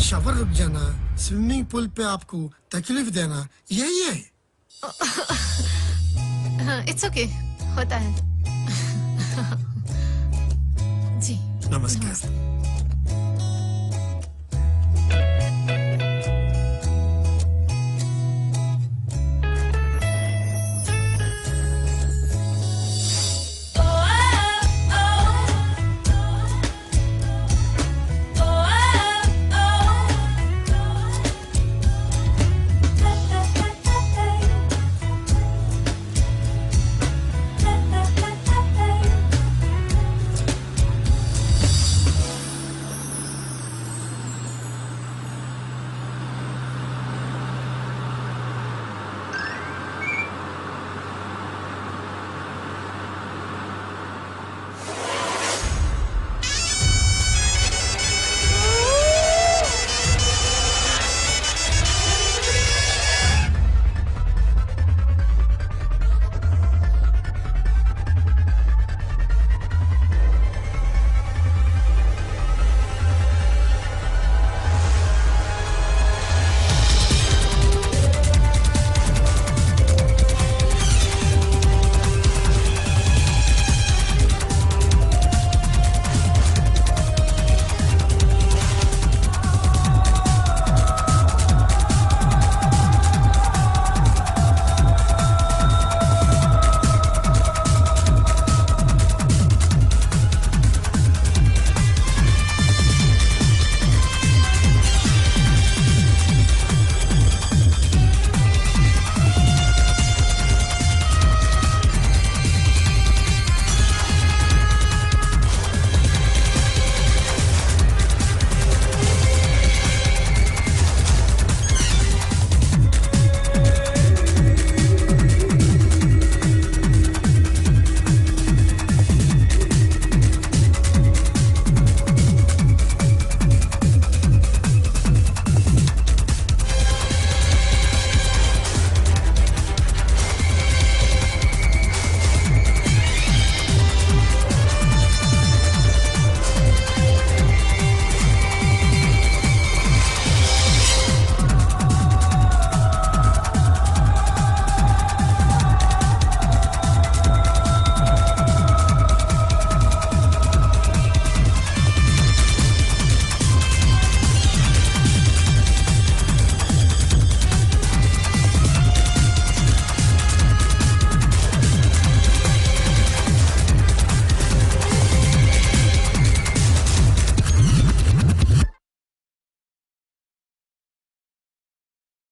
शावर रुक जाना, स्विमिंग पूल पे आपको तकलीफ देना, यही है। It's okay. होता है। जी नमस्कार। नमस्ते।